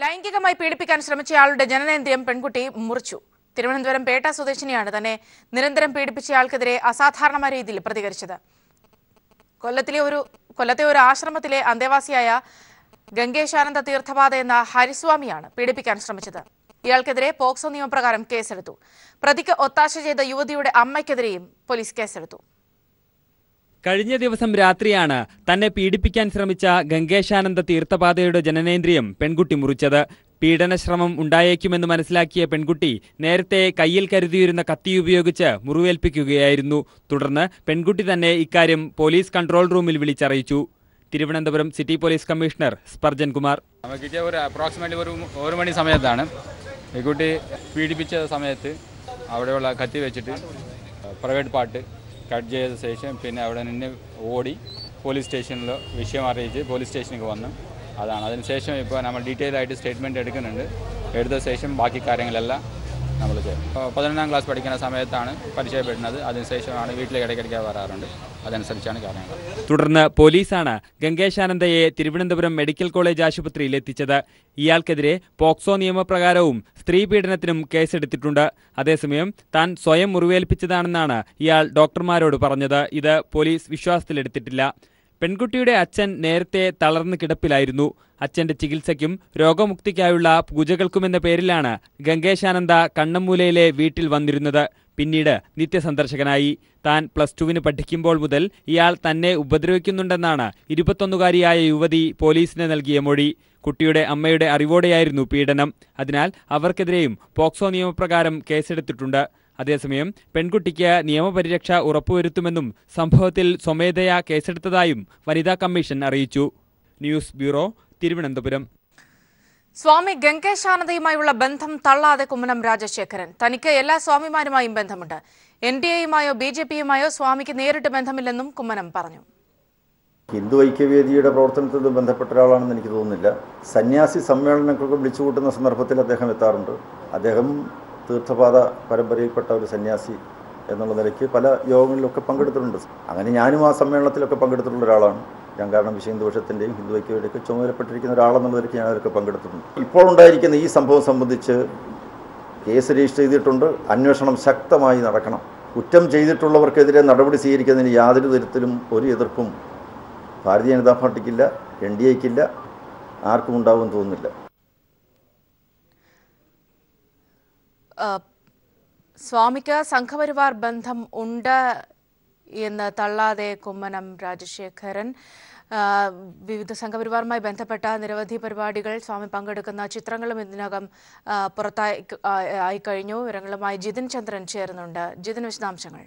ലൈംഗികമായി പീഡിപ്പിക്കാൻ ശ്രമിച്ചയാളുടെ ജനനേന്ദ്രിയം പെൺകുട്ടി മുറിച്ചു. തിരുവനന്തപുരം പേട്ട സ്വദേശിനിയാണ് തന്നെ നിരന്തരം പീഡിപ്പിച്ചയാൾക്കെതിരെ അസാധാരണമായ രീതിയിൽ പ്രതികരിച്ചത്. കൊല്ലത്തെ ഒരു ആശ്രമത്തിലെ അന്തേവാസിയായ ഗംഗേശാനന്ദ തീർത്ഥപാത എന്ന ഹരിസ്വാമിയാണ് പീഡിപ്പിക്കാൻ ശ്രമിച്ചത്. ഇയാൾക്കെതിരെ പോക്സോ നിയമപ്രകാരം കേസെടുത്തു. പ്രതിക്ക് ഒത്താശ ചെയ്ത യുവതിയുടെ അമ്മയ്ക്കെതിരെയും പോലീസ് കേസെടുത്തു. കഴിഞ്ഞ ദിവസം രാത്രിയാണ് തന്നെ പീഡിപ്പിക്കാൻ ശ്രമിച്ച ഗംഗേശാനന്ദ തീർത്ഥപാതയുടെ ജനനേന്ദ്രിയം പെൺകുട്ടി മുറിച്ചത്. പീഡനശ്രമം ഉണ്ടായേക്കുമെന്ന് മനസ്സിലാക്കിയ പെൺകുട്ടി നേരത്തെ കയ്യിൽ കരുതിയിരുന്ന കത്തി ഉപയോഗിച്ച് മുറിവേൽപ്പിക്കുകയായിരുന്നു. തുടർന്ന് പെൺകുട്ടി തന്നെ ഇക്കാര്യം പോലീസ് കൺട്രോൾ റൂമിൽ വിളിച്ചറിയിച്ചു. Thiruvananthapuram city police commissioner Sparjan Kumar. നമുക്ക് ഒരു അപ്രോക്സിമേറ്റ്ലി ഒരു മണി സമയത്താണ് ഈ കുട്ടി പീഡിപ്പിച്ച സമയത്ത് അവിടെയുള്ള കത്തി വെച്ചിട്ട് പ്രൈവറ്റ് പാർട്ട് കട്ട് ചെയ്ത ശേഷം പിന്നെ അവിടെ നിന്ന് ഓടി പോലീസ് സ്റ്റേഷനിൽ വിഷയം അറിയിച്ച് പോലീസ് സ്റ്റേഷനിലേക്ക് വന്നു. അതാണ് അതിനുശേഷം ഇപ്പോൾ നമ്മൾ ഡീറ്റെയിൽ ആയിട്ട് സ്റ്റേറ്റ്മെൻറ്റ് എടുക്കുന്നുണ്ട്. എടുത്ത ശേഷം ബാക്കി കാര്യങ്ങളെല്ലാം നമ്മൾ ചെയ്യും. 11ാം ക്ലാസ് പഠിക്കുന്ന സമയത്താണ് പരിചയപ്പെടുന്നത്. അതിനുശേഷമാണ് വീട്ടിലേക്ക് ഇടയ്ക്കിടയ്ക്ക് വരാറുണ്ട്. അതനുസരിച്ചാണ് കാര്യങ്ങൾ. തുടർന്ന് പോലീസാണ് ഗംഗേശാനന്ദയെ തിരുവനന്തപുരം മെഡിക്കൽ കോളേജ് ആശുപത്രിയിൽ എത്തിച്ചത്. ഇയാൾക്കെതിരെ പോക്സോ നിയമപ്രകാരവും സ്ത്രീ പീഡനത്തിനും കേസെടുത്തിട്ടുണ്ട്. അതേസമയം താൻ സ്വയം മുറിവേൽപ്പിച്ചതാണെന്നാണ് ഇയാൾ ഡോക്ടർമാരോട് പറഞ്ഞത്. ഇത് പോലീസ് വിശ്വാസത്തിലെടുത്തിട്ടില്ല. പെൺകുട്ടിയുടെ അച്ഛൻ നേരത്തെ തളർന്ന് കിടപ്പിലായിരുന്നു. അച്ഛന്റെ ചികിത്സയ്ക്കും രോഗമുക്തിക്കായുള്ള പൂജകൾക്കുമെന്ന പേരിലാണ് ഗംഗേശാനന്ദ കണ്ണമ്മൂലയിലെ വീട്ടിൽ വന്നിരുന്നത്. പിന്നീട് നിത്യസന്ദർശകനായി. താൻ +2 പഠിക്കുമ്പോൾ മുതൽ ഇയാൾ തന്നെ ഉപദ്രവിക്കുന്നുണ്ടെന്നാണ് 21-കാരിയായ യുവതി പോലീസിന് നൽകിയ മൊഴി. കുട്ടിയുടെ അമ്മയുടെ അറിവോടെയായിരുന്നു പീഡനം. അതിനാൽ അവർക്കെതിരെയും പോക്സോ നിയമപ്രകാരം കേസെടുത്തിട്ടുണ്ട്. അതേസമയം പെൺകുട്ടിക്ക് നിയമപരിരക്ഷ ഉറപ്പുവരുത്തുമെന്നും സംഭവത്തിൽ സ്വമേധയാ കേസെടുത്തതായും വനിതാ കമ്മീഷൻ അറിയിച്ചു. News bureau, Thiruvananthapuram. സ്വാമി ഗംഗേശാനന്ദയുമായുള്ള ബന്ധം തള്ളാതെ കുമ്മനം രാജശേഖരൻ. തനിക്ക് എല്ലാ സ്വാമിമാരുമായും ബന്ധമുണ്ട്. NDAയുമായോ BJPയുമായോ സ്വാമിക്ക് നേരിട്ട് ബന്ധമില്ലെന്നും കുമ്മനം പറഞ്ഞു. ഹിന്ദു ഐക്യവേദിയുടെ പ്രവർത്തനത്തിൽ ബന്ധപ്പെട്ട ഒരാളാണെന്ന് എനിക്ക് തോന്നുന്നില്ല. സന്യാസി സമ്മേളനങ്ങളൊക്കെ വിളിച്ചുകൂട്ടുന്ന സന്ദർഭത്തിൽ അദ്ദേഹം എത്താറുണ്ട്. അദ്ദേഹം തീർത്ഥപാത പരമ്പരയിൽപ്പെട്ട ഒരു സന്യാസി എന്നുള്ള നിലയ്ക്ക് പല യോഗങ്ങളിലൊക്കെ പങ്കെടുത്തിട്ടുണ്ട്. അങ്ങനെ ഞാനും ആ സമ്മേളനത്തിലൊക്കെ പങ്കെടുത്തിട്ടുള്ള ഒരാളാണ്. ഞാൻ കാരണം വിശ്വ ഹിന്ദു പക്ഷത്തിൻ്റെയും ഹിന്ദു ഐക്യവേദിയൊക്കെ ചുമതലപ്പെട്ടിരിക്കുന്ന ഒരാളെന്നുള്ള നിലയ്ക്ക് ഞാൻ അതിലൊക്കെ പങ്കെടുത്തിട്ടുണ്ട്. ഇപ്പോൾ ഉണ്ടായിരിക്കുന്ന ഈ സംഭവം സംബന്ധിച്ച് കേസ് രജിസ്റ്റർ ചെയ്തിട്ടുണ്ട്. അന്വേഷണം ശക്തമായി നടക്കണം. കുറ്റം ചെയ്തിട്ടുള്ളവർക്കെതിരെ നടപടി സ്വീകരിക്കുന്നതിന് യാതൊരു തരത്തിലും ഒരു എതിർപ്പും ഭാരതീയ ജനതാ പാർട്ടിക്കില്ല, NDAയ്ക്കില്ല, ആർക്കും ഉണ്ടാവുമെന്ന് തോന്നുന്നില്ല. സ്വാമിക്ക് സംഘപരിവാർ ബന്ധം ഉണ്ട് എന്ന് തള്ളാതെ കുമ്മനം രാജശേഖരൻ. വിവിധ സംഘപരിവാറുമായി ബന്ധപ്പെട്ട നിരവധി പരിപാടികൾ സ്വാമി പങ്കെടുക്കുന്ന ചിത്രങ്ങളും ഇതിനകം പുറത്തായി കഴിഞ്ഞു. വിവരങ്ങളുമായി ജിതിൻ ചന്ദ്രൻ ചേരുന്നുണ്ട്. ജിതിൻ, വിശദാംശങ്ങൾ.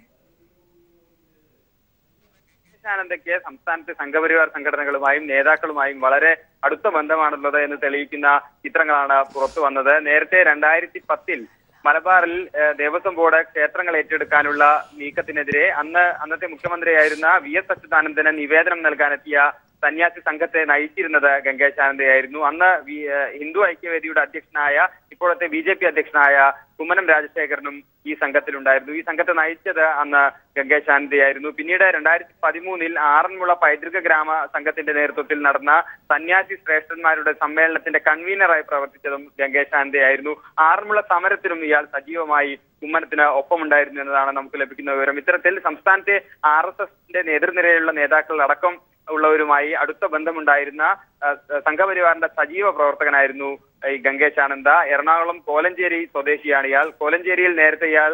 ഗംഗേശാനന്ദയ്ക്ക് സംസ്ഥാനത്തെ സംഘപരിവാർ സംഘടനകളുമായും നേതാക്കളുമായും വളരെ അടുത്ത ബന്ധമാണുള്ളത് എന്ന് തെളിയിക്കുന്ന ചിത്രങ്ങളാണ് പുറത്തു വന്നത്. നേരത്തെ 2010-ൽ മലബാറിൽ ദേവസ്വം ബോർഡ് ക്ഷേത്രങ്ങൾ ഏറ്റെടുക്കാനുള്ള നീക്കത്തിനെതിരെ അന്നത്തെ മുഖ്യമന്ത്രിയായിരുന്ന VS അച്യുതാനന്ദന് നിവേദനം നൽകാനെത്തിയ സന്യാസി സംഘത്തെ നയിച്ചിരുന്നത് ഗംഗേശാനന്ദയായിരുന്നു. അന്ന് ഹിന്ദു ഐക്യവേദിയുടെ അധ്യക്ഷനായ ഇപ്പോഴത്തെ BJP അധ്യക്ഷനായ കുമ്മനം രാജശേഖരനും ഈ സംഘത്തിലുണ്ടായിരുന്നു. ഈ സംഘത്തെ നയിച്ചത് അന്ന് ഗംഗേശാനന്ദയായിരുന്നു. പിന്നീട് 2013-ൽ ആറന്മുള പൈതൃക ഗ്രാമ സംഘത്തിന്റെ നേതൃത്വത്തിൽ നടന്ന സന്യാസി ശ്രേഷ്ഠന്മാരുടെ സമ്മേളനത്തിന്റെ കൺവീനറായി പ്രവർത്തിച്ചതും ഗംഗേശാനന്ദയായിരുന്നു. ആറന്മുള സമരത്തിലും ഇയാൾ സജീവമായി കുമ്മനത്തിന് ഒപ്പമുണ്ടായിരുന്നു എന്നതാണ് നമുക്ക് ലഭിക്കുന്ന വിവരം. ഇത്തരത്തിൽ സംസ്ഥാനത്തെ RSSന്റെ നേതൃനിരയിലുള്ള നേതാക്കൾ അടക്കം ഉള്ളവരുമായി അടുത്ത ബന്ധമുണ്ടായിരുന്ന സംഘപരിവാറിന്റെ സജീവ പ്രവർത്തകനായിരുന്നു ഈ ഗംഗേശാനന്ദ. എറണാകുളം കോലഞ്ചേരി സ്വദേശിയാണ് ഇയാൾ. കോലഞ്ചേരിയിൽ നേരത്തെ ഇയാൾ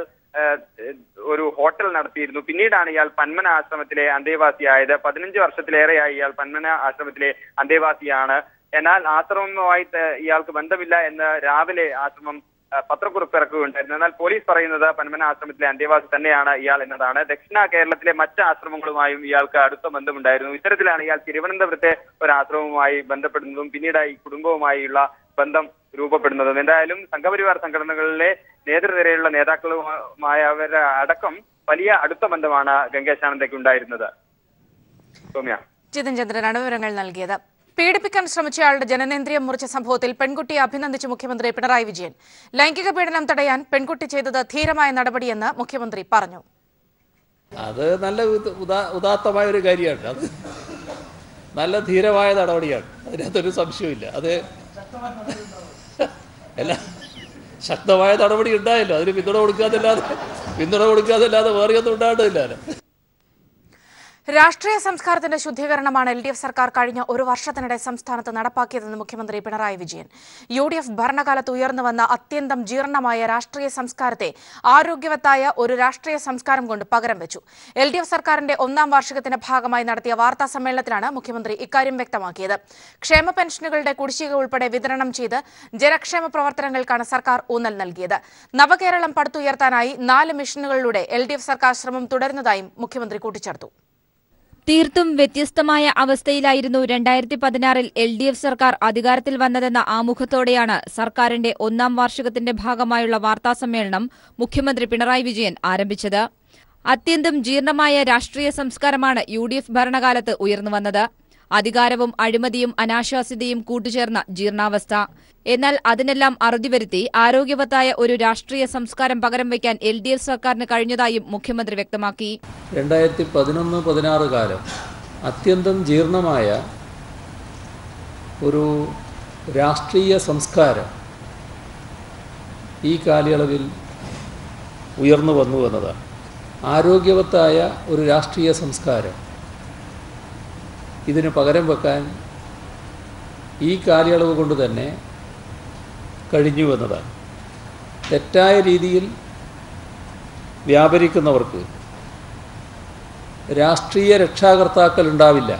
ഒരു ഹോട്ടൽ നടത്തിയിരുന്നു. പിന്നീടാണ് ഇയാൾ പന്മന ആശ്രമത്തിലെ അന്തേവാസിയായത്. 15 വർഷത്തിലേറെയായി ഇയാൾ പന്മന ആശ്രമത്തിലെ അന്തേവാസിയാണ്. എന്നാൽ ആശ്രമവുമായി ഇയാൾക്ക് ബന്ധമില്ല എന്ന് രാവിലെ ആശ്രമം പത്രക്കുറിപ്പ് ഇറക്കുകയുണ്ടായിരുന്നു. എന്നാൽ പോലീസ് പറയുന്നത് പന്മന ആശ്രമത്തിലെ അന്തേവാസി തന്നെയാണ് ഇയാൾ എന്നതാണ്. ദക്ഷിണ കേരളത്തിലെ മറ്റ് ആശ്രമങ്ങളുമായും ഇയാൾക്ക് അടുത്ത ബന്ധമുണ്ടായിരുന്നു. ഇത്തരത്തിലാണ് ഇയാൾ തിരുവനന്തപുരത്തെ ഒരു ആശ്രമവുമായി ബന്ധപ്പെടുന്നതും പിന്നീട് ഈ കുടുംബവുമായുള്ള ബന്ധം രൂപപ്പെടുന്നതും. എന്തായാലും സംഘപരിവാർ സംഘടനകളിലെ നേതൃനിരയിലുള്ള നേതാക്കളുമായവരെ അടക്കം വലിയ അടുത്ത ബന്ധമാണ് ഗംഗേശാനന്ദയ്ക്ക് ഉണ്ടായിരുന്നത്. സൗമ്യ. ജിതിൻ ചന്ദ്രനാണ് വിവരങ്ങൾ നൽകിയത്. പീഡിപ്പിക്കാൻ ശ്രമിച്ചയാളുടെ ജനനേന്ദ്രിയം മുറിച്ച സംഭവത്തിൽ പെൺകുട്ടിയെ അഭിനന്ദിച്ച് മുഖ്യമന്ത്രി പിണറായി വിജയൻ. ലൈംഗിക പീഡനം തടയാൻ പെൺകുട്ടി ചെയ്തത് ധീരമായ നടപടിയെന്ന് മുഖ്യമന്ത്രി പറഞ്ഞു. അത് നല്ല ഉദാത്തമായ ഒരു കാര്യമാണ്. അത് നല്ല ധീരമായ നടപടിയാണ്. അതിനകത്തൊരു സംശയമില്ല. അത് എല്ലാ ശക്തമായ നടപടി ഉണ്ടായല്ലോ. അതിന് പിന്തുണ കൊടുക്കാതല്ലാതെ വേറെ ഒന്നും ഉണ്ടായിട്ടില്ലല്ലോ. രാഷ്ട്രീയ സംസ്കാരത്തിന്റെ ശുദ്ധീകരണമാണ് LDF സർക്കാർ കഴിഞ്ഞ ഒരു വർഷത്തിനിടെ സംസ്ഥാനത്ത് നടപ്പാക്കിയതെന്ന് മുഖ്യമന്ത്രി പിണറായി വിജയൻ. UDF ഭരണകാലത്ത് ഉയർന്നുവന്ന അത്യന്തം ജീർണമായ രാഷ്ട്രീയ സംസ്കാരത്തെ ആരോഗ്യവത്തായ ഒരു രാഷ്ട്രീയ സംസ്കാരം കൊണ്ട് പകരം വെച്ചു. LDF സർക്കാരിന്റെ 1ാം വാർഷികത്തിന്റെ ഭാഗമായി നടത്തിയ വാർത്താ സമ്മേളനത്തിലാണ് മുഖ്യമന്ത്രി ഇക്കാര്യം വ്യക്തമാക്കിയത്. ക്ഷേമ പെൻഷനുകളുടെ കുടിശ്ശിക ഉൾപ്പെടെ വിതരണം ചെയ്ത് ജനക്ഷേമ പ്രവർത്തനങ്ങൾക്കാണ് സർക്കാർ ഊന്നൽ നൽകിയത്. നവകേരളം പടുത്തുയർത്താനായി 4 മിഷനുകളിലൂടെ LDF സർക്കാർ ശ്രമം തുടരുന്നതായും മുഖ്യമന്ത്രി കൂട്ടിച്ചേർത്തു. തീർത്തും വ്യത്യസ്തമായ അവസ്ഥയിലായിരുന്നു 2016-ൽ LDF സർക്കാർ അധികാരത്തിൽ വന്നതെന്ന ആമുഖത്തോടെയാണ് സർക്കാരിന്റെ 1ാം വാർഷികത്തിന്റെ ഭാഗമായുള്ള വാർത്താസമ്മേളനം മുഖ്യമന്ത്രി പിണറായി വിജയൻ ആരംഭിച്ചത്. അത്യന്തം ജീർണമായ രാഷ്ട്രീയ സംസ്കാരമാണ് UDF ഭരണകാലത്ത് ഉയർന്നുവന്നത്. അധികാരവും അഴിമതിയും അനാശാസ്യതയും കൂട്ടുചേർന്ന ജീർണാവസ്ഥ. എന്നാൽ അതിനെല്ലാം അറുതി വരുത്തി ആരോഗ്യവത്തായ ഒരു രാഷ്ട്രീയ സംസ്കാരം പകരം വയ്ക്കാൻ LDF സർക്കാരിന് കഴിഞ്ഞതായും മുഖ്യമന്ത്രി വ്യക്തമാക്കി. 2011-16 കാലം അത്യന്തം ജീർണമായ ഒരു രാഷ്ട്രീയ സംസ്കാരം ഈ കാലയളവിൽ ഉയർന്നു വന്നു എന്നതാണ്. ആരോഗ്യവത്തായ ഒരു രാഷ്ട്രീയ സംസ്കാരം ഇതിന് പകരം വെക്കാൻ ഈ കാലയളവ് കൊണ്ട് തന്നെ കഴിഞ്ഞു എന്നതാണ്. തെറ്റായ രീതിയിൽ വ്യാപരിക്കുന്നവർക്ക് രാഷ്ട്രീയ രക്ഷാകർത്താക്കൾ ഉണ്ടാവില്ല.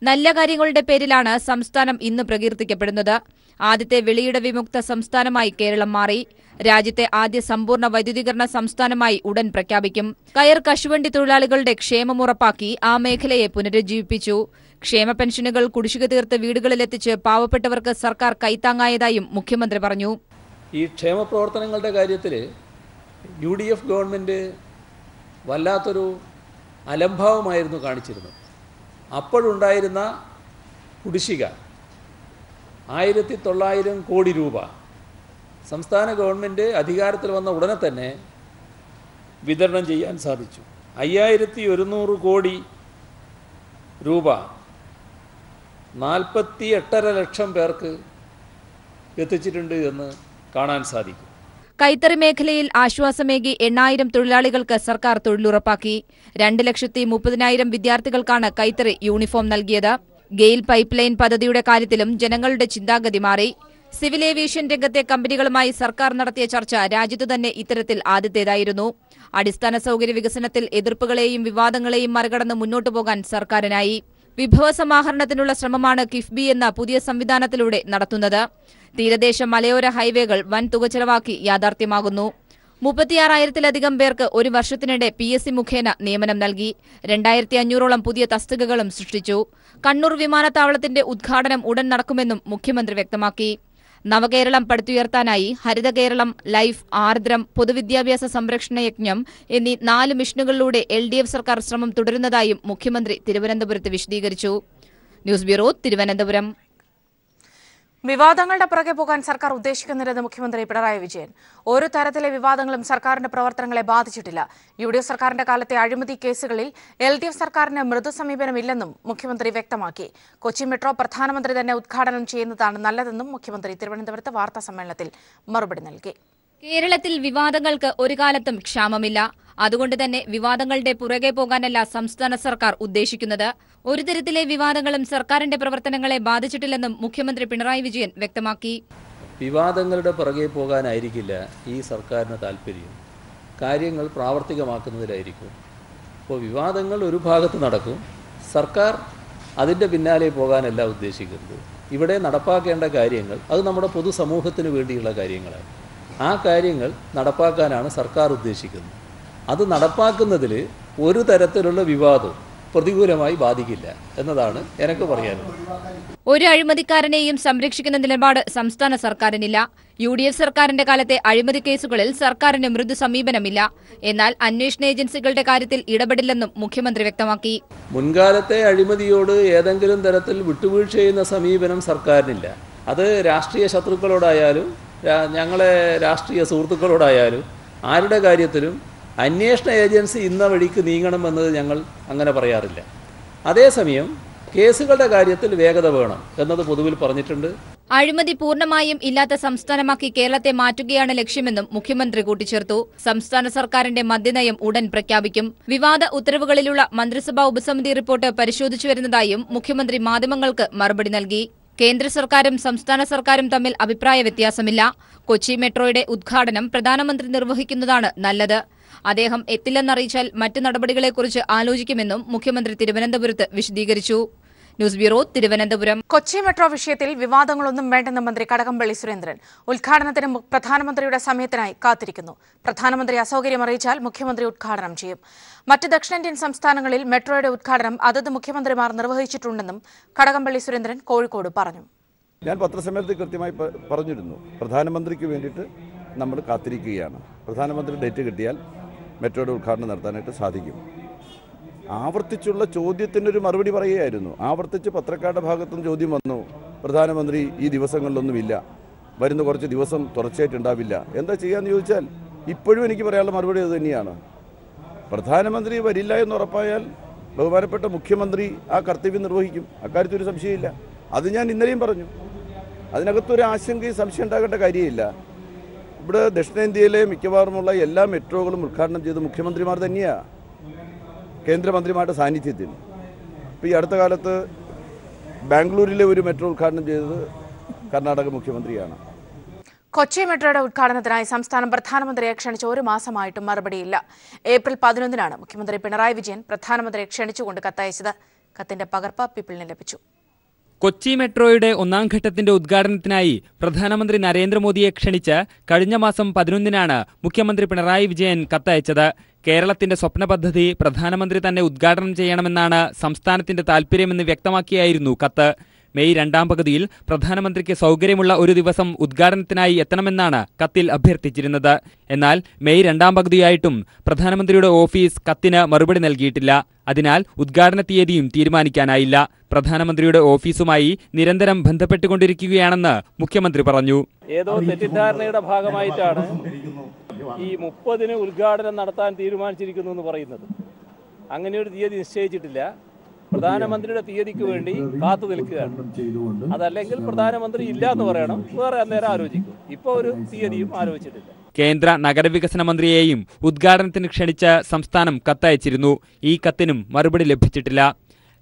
നല്ല കാര്യങ്ങളുടെ പേരിലാണ് സംസ്ഥാനം ഇന്ന് പ്രകീർത്തിക്കപ്പെടുന്നത്. ആദ്യത്തെ വെളിയിട വിമുക്ത സംസ്ഥാനമായി കേരളം മാറി. രാജ്യത്തെ ആദ്യ സമ്പൂർണ്ണ വൈദ്യുതീകരണ സംസ്ഥാനമായി ഉടൻ പ്രഖ്യാപിക്കും. കയർ കശുവണ്ടി തൊഴിലാളികളുടെ ക്ഷേമം ഉറപ്പാക്കി ആ മേഖലയെ പുനരുജ്ജീവിപ്പിച്ചു. ക്ഷേമ പെൻഷനുകൾ കുടിശ്ശിക തീർത്ത് വീടുകളിലെത്തിച്ച് പാവപ്പെട്ടവർക്ക് സർക്കാർ കൈത്താങ്ങായതായും മുഖ്യമന്ത്രി പറഞ്ഞു. ഈ ക്ഷേമ പ്രവർത്തനങ്ങളുടെ കാര്യത്തിൽ UDF ഗവൺമെൻറ് വല്ലാത്തൊരു അലംഭാവമായിരുന്നു കാണിച്ചിരുന്നത്. അപ്പോഴുണ്ടായിരുന്ന കുടിശ്ശിക 1900 കോടി രൂപ സംസ്ഥാന ഗവൺമെൻറ് അധികാരത്തിൽ വന്ന ഉടനെ തന്നെ വിതരണം ചെയ്യാൻ സാധിച്ചു. 5100 കോടി രൂപ 48.5 ലക്ഷം പേർക്ക് എത്തിച്ചിട്ടുണ്ട് എന്ന് കാണാൻ സാധിക്കും. കൈത്തറി മേഖലയിൽ ആശ്വാസമേകി 8000 തൊഴിലാളികൾക്ക് സർക്കാർ തൊഴിലുറപ്പാക്കി. 2,30,000 വിദ്യാർത്ഥികൾക്കാണ് കൈത്തറി യൂണിഫോം നൽകിയത്. ഗെയിൽ പൈപ്പ് ലൈൻ പദ്ധതിയുടെ കാര്യത്തിലും ജനങ്ങളുടെ ചിന്താഗതി മാറി. സിവിൽ ഏവിയേഷൻ രംഗത്തെ കമ്പനികളുമായി സർക്കാർ നടത്തിയ ചർച്ച രാജ്യത്തു തന്നെ ഇത്തരത്തിൽ ആദ്യത്തേതായിരുന്നു. അടിസ്ഥാന സൌകര്യ വികസനത്തിൽ എതിർപ്പുകളെയും വിവാദങ്ങളെയും മറികടന്ന് മുന്നോട്ടു പോകാൻ സർക്കാരിനായി. വിഭവ സമാഹരണത്തിനുള്ള ശ്രമമാണ് കിഫ്ബി എന്ന പുതിയ സംവിധാനത്തിലൂടെ നടത്തുന്നത്. തീരദേശ മലയോര ഹൈവേകൾ വൻ തുക ചെലവാക്കി യാഥാർത്ഥ്യമാകുന്നു. 36,000-ലധികം പേർക്ക് ഒരു വർഷത്തിനിടെ PSC മുഖേന നിയമനം നൽകി. 2,500ഓളം പുതിയ തസ്തികകളും സൃഷ്ടിച്ചു. കണ്ണൂർ വിമാനത്താവളത്തിന്റെ ഉദ്ഘാടനം ഉടൻ നടക്കുമെന്നും മുഖ്യമന്ത്രി വ്യക്തമാക്കി. നവകേരളം പടുത്തുയർത്താനായി ഹരിത കേരളം, ലൈഫ്, ആർദ്രം, പൊതുവിദ്യാഭ്യാസ സംരക്ഷണ യജ്ഞം എന്നീ 4 മിഷനുകളിലൂടെ LDF സർക്കാർ ശ്രമം തുടരുന്നതായും മുഖ്യമന്ത്രി തിരുവനന്തപുരത്ത് വിശദീകരിച്ചു. News bureau, Thiruvananthapuram. വിവാദങ്ങളുടെ പുറകെ പോകാൻ സർക്കാർ ഉദ്ദേശിക്കുന്നില്ലെന്ന് മുഖ്യമന്ത്രി പിണറായി വിജയൻ. ഒരു തരത്തിലെ വിവാദങ്ങളും സർക്കാരിന്റെ പ്രവർത്തനങ്ങളെ ബാധിച്ചിട്ടില്ല. UDF സർക്കാരിന്റെ കാലത്തെ അഴിമതി കേസുകളിൽ LDF സർക്കാരിന് മൃദു സമീപനമില്ലെന്നും മുഖ്യമന്ത്രി വ്യക്തമാക്കി. കൊച്ചി മെട്രോ പ്രധാനമന്ത്രി തന്നെ ഉദ്ഘാടനം ചെയ്യുന്നതാണ് നല്ലതെന്നും മുഖ്യമന്ത്രി തിരുവനന്തപുരത്ത് വാർത്താ സമ്മേളനത്തിൽ മറുപടി നൽകി. കേരളത്തിൽ വിവാദങ്ങൾക്ക് ഒരു കാലത്തും ക്ഷാമമില്ല. അതുകൊണ്ട് തന്നെ വിവാദങ്ങളുടെ പുറകെ പോകാനല്ല സംസ്ഥാന സർക്കാർ ഉദ്ദേശിക്കുന്നത്. ഒരു തരത്തിലെ വിവാദങ്ങളും സർക്കാരിന്റെ പ്രവർത്തനങ്ങളെ ബാധിച്ചിട്ടില്ലെന്നും മുഖ്യമന്ത്രി പിണറായി വിജയൻ വ്യക്തമാക്കി. വിവാദങ്ങളുടെ പുറകെ പോകാനായിരിക്കില്ല ഈ സർക്കാരിന് താല്പര്യം. കാര്യങ്ങൾ പ്രാവർത്തികമാക്കുന്നതിലായിരിക്കും. അപ്പോൾ വിവാദങ്ങൾ ഒരു ഭാഗത്ത് നടക്കും, സർക്കാർ അതിൻ്റെ പിന്നാലെ പോകാനല്ല ഉദ്ദേശിക്കുന്നത്. ഇവിടെ നടപ്പാക്കേണ്ട കാര്യങ്ങൾ അത് നമ്മുടെ പൊതുസമൂഹത്തിന് വേണ്ടിയുള്ള കാര്യങ്ങളാണ്. ആ കാര്യങ്ങൾ നടപ്പാക്കാനാണ് സർക്കാർ ഉദ്ദേശിക്കുന്നത്. അത് നടപ്പാക്കുന്നതിൽ ഒരു തരത്തിലുള്ള വിവാദവും പ്രതികൂലമായി ബാധിക്കില്ല എന്നതാണ് എനിക്ക് പറയാനുള്ളത്. ഒരു അഴിമതിക്കാരനെയും സംരക്ഷിക്കുന്ന നിലപാട് സംസ്ഥാന സർക്കാരിനില്ല. UDF സർക്കാരിന്റെ കാലത്തെ അഴിമതി കേസുകളിൽ സർക്കാരിന് മൃദു സമീപനമില്ല. എന്നാൽ അന്വേഷണ ഏജൻസികളുടെ കാര്യത്തിൽ ഇടപെടില്ലെന്നും മുഖ്യമന്ത്രി വ്യക്തമാക്കി. മുൻകാലത്തെ അഴിമതിയോട് ഏതെങ്കിലും തരത്തിൽ വിട്ടുവീഴ്ച ചെയ്യുന്ന സമീപനം സർക്കാരിനില്ല. അത് രാഷ്ട്രീയ ശത്രുക്കളോടായാലും ഞങ്ങളെ രാഷ്ട്രീയ സുഹൃത്തുക്കളോടായാലും ആരുടെ കാര്യത്തിലും അന്വേഷണ ഏജൻസി ഇന്ന വഴിക്ക് നീങ്ങണമെന്നത് ഞങ്ങൾ അങ്ങനെ പറയാറില്ല. അതേസമയം കേസുകളുടെ കാര്യത്തിൽ വേഗത വേണം എന്നത് പൊതുവിൽ പറഞ്ഞിട്ടുണ്ട്. അഴിമതി പൂർണ്ണമായും ഇല്ലാത്ത സംസ്ഥാനമാക്കി കേരളത്തെ മാറ്റുകയാണ് ലക്ഷ്യമെന്നും മുഖ്യമന്ത്രി കൂട്ടിച്ചേർത്തു. സംസ്ഥാന സർക്കാരിന്റെ മദ്യനയം ഉടൻ പ്രഖ്യാപിക്കും. വിവാദ ഉത്തരവുകളിലുള്ള മന്ത്രിസഭാ ഉപസമിതി റിപ്പോർട്ട് പരിശോധിച്ചു വരുന്നതായും മുഖ്യമന്ത്രി മാധ്യമങ്ങൾക്ക് മറുപടി നൽകി. കേന്ദ്ര സർക്കാരും സംസ്ഥാന സർക്കാരും തമ്മിൽ അഭിപ്രായ വ്യത്യാസമില്ല. കൊച്ചി മെട്രോയുടെ ഉദ്ഘാടനം പ്രധാനമന്ത്രി നിർവഹിക്കുന്നതാണ് നല്ലത്. അദ്ദേഹം എത്തില്ലെന്നറിയിച്ചാൽ മറ്റ് നടപടികളെക്കുറിച്ച് ആലോചിക്കുമെന്നും മുഖ്യമന്ത്രി തിരുവനന്തപുരത്ത് വിശദീകരിച്ചു. News bureau, Thiruvananthapuram. Kochi metro വിഷയത്തിൽ വിവാദങ്ങളൊന്നും വേണ്ടെന്ന് മന്ത്രി കടകംപള്ളി സുരേന്ദ്രൻ. ഉദ്ഘാടനത്തിന് പ്രധാനമന്ത്രിയുടെ സമയത്തിനായി കാത്തിരിക്കുന്നു. പ്രധാനമന്ത്രി അസൌകര്യം അറിയിച്ചാൽ മുഖ്യമന്ത്രി ഉദ്ഘാടനം ചെയ്യും. മറ്റ് ദക്ഷിണേന്ത്യൻ സംസ്ഥാനങ്ങളിൽ മെട്രോയുടെ ഉദ്ഘാടനം അതത് മുഖ്യമന്ത്രിമാർ നിർവഹിച്ചിട്ടുണ്ടെന്നും കടകംപള്ളി സുരേന്ദ്രൻ കോഴിക്കോട് പറഞ്ഞു. ഞാൻ പത്രസമ്മേളനത്തിൽ കൃത്യമായി പറഞ്ഞിരുന്നു, പ്രധാനമന്ത്രിക്ക് വേണ്ടിയിട്ട് നമ്മൾ കാത്തിരിക്കുകയാണ്. പ്രധാനമന്ത്രി ഡേറ്റ് കിട്ടിയാൽ മെട്രോയുടെ ഉദ്ഘാടനം നടത്താനായിട്ട് സാധിക്കും. ആവർത്തിച്ചുള്ള ചോദ്യത്തിനൊരു മറുപടി പറയുകയായിരുന്നു. ആവർത്തിച്ച് പത്രക്കാരുടെ ഭാഗത്തുനിന്ന് ചോദ്യം വന്നു, പ്രധാനമന്ത്രി ഈ ദിവസങ്ങളിലൊന്നുമില്ല, വരുന്ന കുറച്ച് ദിവസം തുടർച്ചയായിട്ടുണ്ടാവില്ല, എന്താ ചെയ്യാന്ന് ചോദിച്ചാൽ ഇപ്പോഴും എനിക്ക് പറയാനുള്ള മറുപടി അത് തന്നെയാണ്. പ്രധാനമന്ത്രി വരില്ല എന്ന് ഉറപ്പായാൽ ബഹുമാനപ്പെട്ട മുഖ്യമന്ത്രി ആ കർത്തവ്യം നിർവഹിക്കും. അക്കാര്യത്തിൽ ഒരു സംശയമില്ല. അത് ഞാൻ ഇന്നലെയും പറഞ്ഞു. അതിനകത്തൊരു ആശങ്കയും സംശയം ഉണ്ടാകേണ്ട കാര്യമില്ല. ഇവിടെ ദക്ഷിണേന്ത്യയിലെ മിക്കവാറുമുള്ള എല്ലാ മെട്രോകളും ഉദ്ഘാടനം ചെയ്ത് മുഖ്യമന്ത്രിമാർ തന്നെയാണ്, കേന്ദ്രമന്ത്രിമാരുടെ സാന്നിധ്യത്തിൽ. ഇപ്പോൾ ഈ അടുത്ത കാലത്ത് ബാംഗ്ലൂരിലെ ഒരു മെട്രോ ഉദ്ഘാടനം ചെയ്തത് കർണാടക മുഖ്യമന്ത്രിയാണ്. കൊച്ചി മെട്രോയുടെ ഉദ്ഘാടനത്തിനായി സംസ്ഥാനം പ്രധാനമന്ത്രിയെ ക്ഷണിച്ച് ഒരു മാസമായിട്ടും മറുപടിയില്ല. ഏപ്രിൽ 11-നാണ് മുഖ്യമന്ത്രി പിണറായി വിജയൻ പ്രധാനമന്ത്രിയെ ക്ഷണിച്ചുകൊണ്ട് കത്തയച്ചത്. കത്തിന്റെ പകർപ്പ് പീപ്പിളിന് ലഭിച്ചു. കൊച്ചി മെട്രോയുടെ 1ാം ഘട്ടത്തിന്റെ ഉദ്ഘാടനത്തിനായി പ്രധാനമന്ത്രി നരേന്ദ്രമോദിയെ ക്ഷണിച്ച് കഴിഞ്ഞ മാസം 11-നാണ് മുഖ്യമന്ത്രി പിണറായി വിജയൻ കത്തയച്ചത്. കേരളത്തിന്റെ സ്വപ്ന പദ്ധതി പ്രധാനമന്ത്രി തന്നെ ഉദ്ഘാടനം ചെയ്യണമെന്നാണ് സംസ്ഥാനത്തിന്റെ താൽപര്യമെന്ന് വ്യക്തമാക്കിയായിരുന്നു കത്ത്. മെയ് 2ാം പകുതിയിൽ പ്രധാനമന്ത്രിക്ക് സൗകര്യമുള്ള ഒരു ദിവസം ഉദ്ഘാടനത്തിനായി എത്തണമെന്നാണ് കത്തിൽ അഭ്യർത്ഥിച്ചിരുന്നത്. എന്നാൽ മെയ് 2ാം പകുതിയായിട്ടും പ്രധാനമന്ത്രിയുടെ ഓഫീസ് കത്തിന് മറുപടി നൽകിയിട്ടില്ല. അതിനാൽ ഉദ്ഘാടന തീയതിയും തീരുമാനിക്കാനായില്ല. പ്രധാനമന്ത്രിയുടെ ഓഫീസുമായി നിരന്തരം ബന്ധപ്പെട്ടുകൊണ്ടിരിക്കുകയാണെന്ന് മുഖ്യമന്ത്രി പറഞ്ഞു. ഏതോ തെറ്റിദ്ധാരണയുടെ ഭാഗമായിട്ടാണ് ഈ 30-ന് ഉദ്ഘാടനം നടത്താൻ തീരുമാനിച്ചിരിക്കുന്നു എന്ന് പറയുന്നത്. അങ്ങനെ ഒരു തീയതി നിശ്ചയിച്ചിട്ടില്ല. പ്രധാനമന്ത്രിയുടെ തീയതിക്ക് വേണ്ടി കാത്തു നിൽക്കുകയാണ്. അതല്ലെങ്കിൽ പ്രധാനമന്ത്രി ഇല്ല എന്ന് പറയണം, വേറെ അന്നേരം ആലോചിക്കും. ഇപ്പോൾ ഒരു തീയതിയും ആലോചിച്ചിട്ടില്ല. കേന്ദ്ര നഗരവികസന മന്ത്രിയെയും ഉദ്ഘാടനത്തിന് ക്ഷണിച്ച് സംസ്ഥാനം കത്തയച്ചിരുന്നു. ഈ കത്തിനും മറുപടി ലഭിച്ചിട്ടില്ല.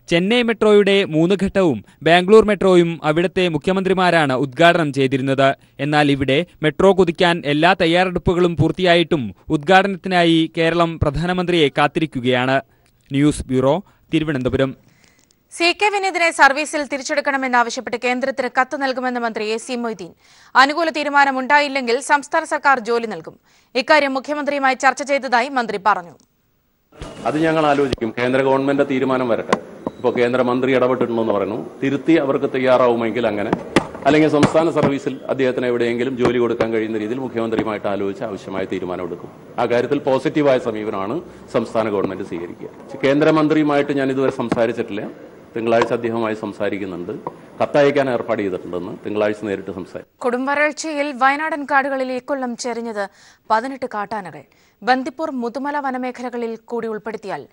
ചെന്നൈ മെട്രോയുടെ 3 ഘട്ടവും ബാംഗ്ലൂർ മെട്രോയും അവിടുത്തെ മുഖ്യമന്ത്രിമാരാണ് ഉദ്ഘാടനം ചെയ്തിരുന്നത്. എന്നാൽ ഇവിടെ മെട്രോ കുതിക്കാൻ എല്ലാ തയ്യാറെടുപ്പുകളും പൂർത്തിയായിട്ടും ഉദ്ഘാടനത്തിനായി കേരളം പ്രധാനമന്ത്രിയെ കാത്തിരിക്കുകയാണ്. News bureau, Thiruvananthapuram. CK വിനീതിനെ സർവീസിൽ തിരിച്ചെടുക്കണമെന്നാവശ്യപ്പെട്ട് കേന്ദ്രത്തിന് കത്ത് നൽകുമെന്ന് മന്ത്രി AC മൊയ്തീൻ. അനുകൂല തീരുമാനമുണ്ടായില്ലെങ്കിൽ സംസ്ഥാന സർക്കാർ ജോലി നൽകും. ഇക്കാര്യം മുഖ്യമന്ത്രിയുമായി ചർച്ച ചെയ്തതായി മന്ത്രി പറഞ്ഞു. അത് ഞങ്ങൾ ആലോചിക്കും. കേന്ദ്ര ഗവൺമെന്റ് തീരുമാനം വരട്ടെ. ഇപ്പോൾ കേന്ദ്രമന്ത്രി ഇടപെട്ടിട്ടുണ്ടെന്ന് പറയുന്നു. തിരുത്തി അവർക്ക് തയ്യാറാവുമെങ്കിൽ അങ്ങനെ, അല്ലെങ്കിൽ സംസ്ഥാന സർവീസിൽ അദ്ദേഹത്തിന് എവിടെയെങ്കിലും ജോലി കൊടുക്കാൻ കഴിയുന്ന രീതിയിൽ മുഖ്യമന്ത്രിയുമായിട്ട് ആലോചിച്ച് ആവശ്യമായ തീരുമാനമെടുക്കും. ആ കാര്യത്തിൽ പോസിറ്റീവായ സമീപനമാണ് സംസ്ഥാന ഗവൺമെന്റ് സ്വീകരിക്കുക. കേന്ദ്രമന്ത്രിയുമായിട്ട് ഞാൻ ഇതുവരെ സംസാരിച്ചിട്ടില്ല. തിങ്കളാഴ്ച അദ്ദേഹവുമായി സംസാരിക്കുന്നുണ്ട്. കത്തയക്കാൻ ഏർപ്പാട് ചെയ്തിട്ടുണ്ടെന്ന് തിങ്കളാഴ്ച നേരിട്ട് സംസാരിക്കും. കൊടുംവരൾച്ചയിൽ വയനാടൻ കാടുകളിൽ ഇക്കൊല്ലം ചെരിഞ്ഞത് 18 കാട്ടാനകൾ. ബന്ദിപ്പൂർ മുതുമല വനമേഖലകളിൽ കൂടി ഉൾപ്പെടുത്തിയാൽ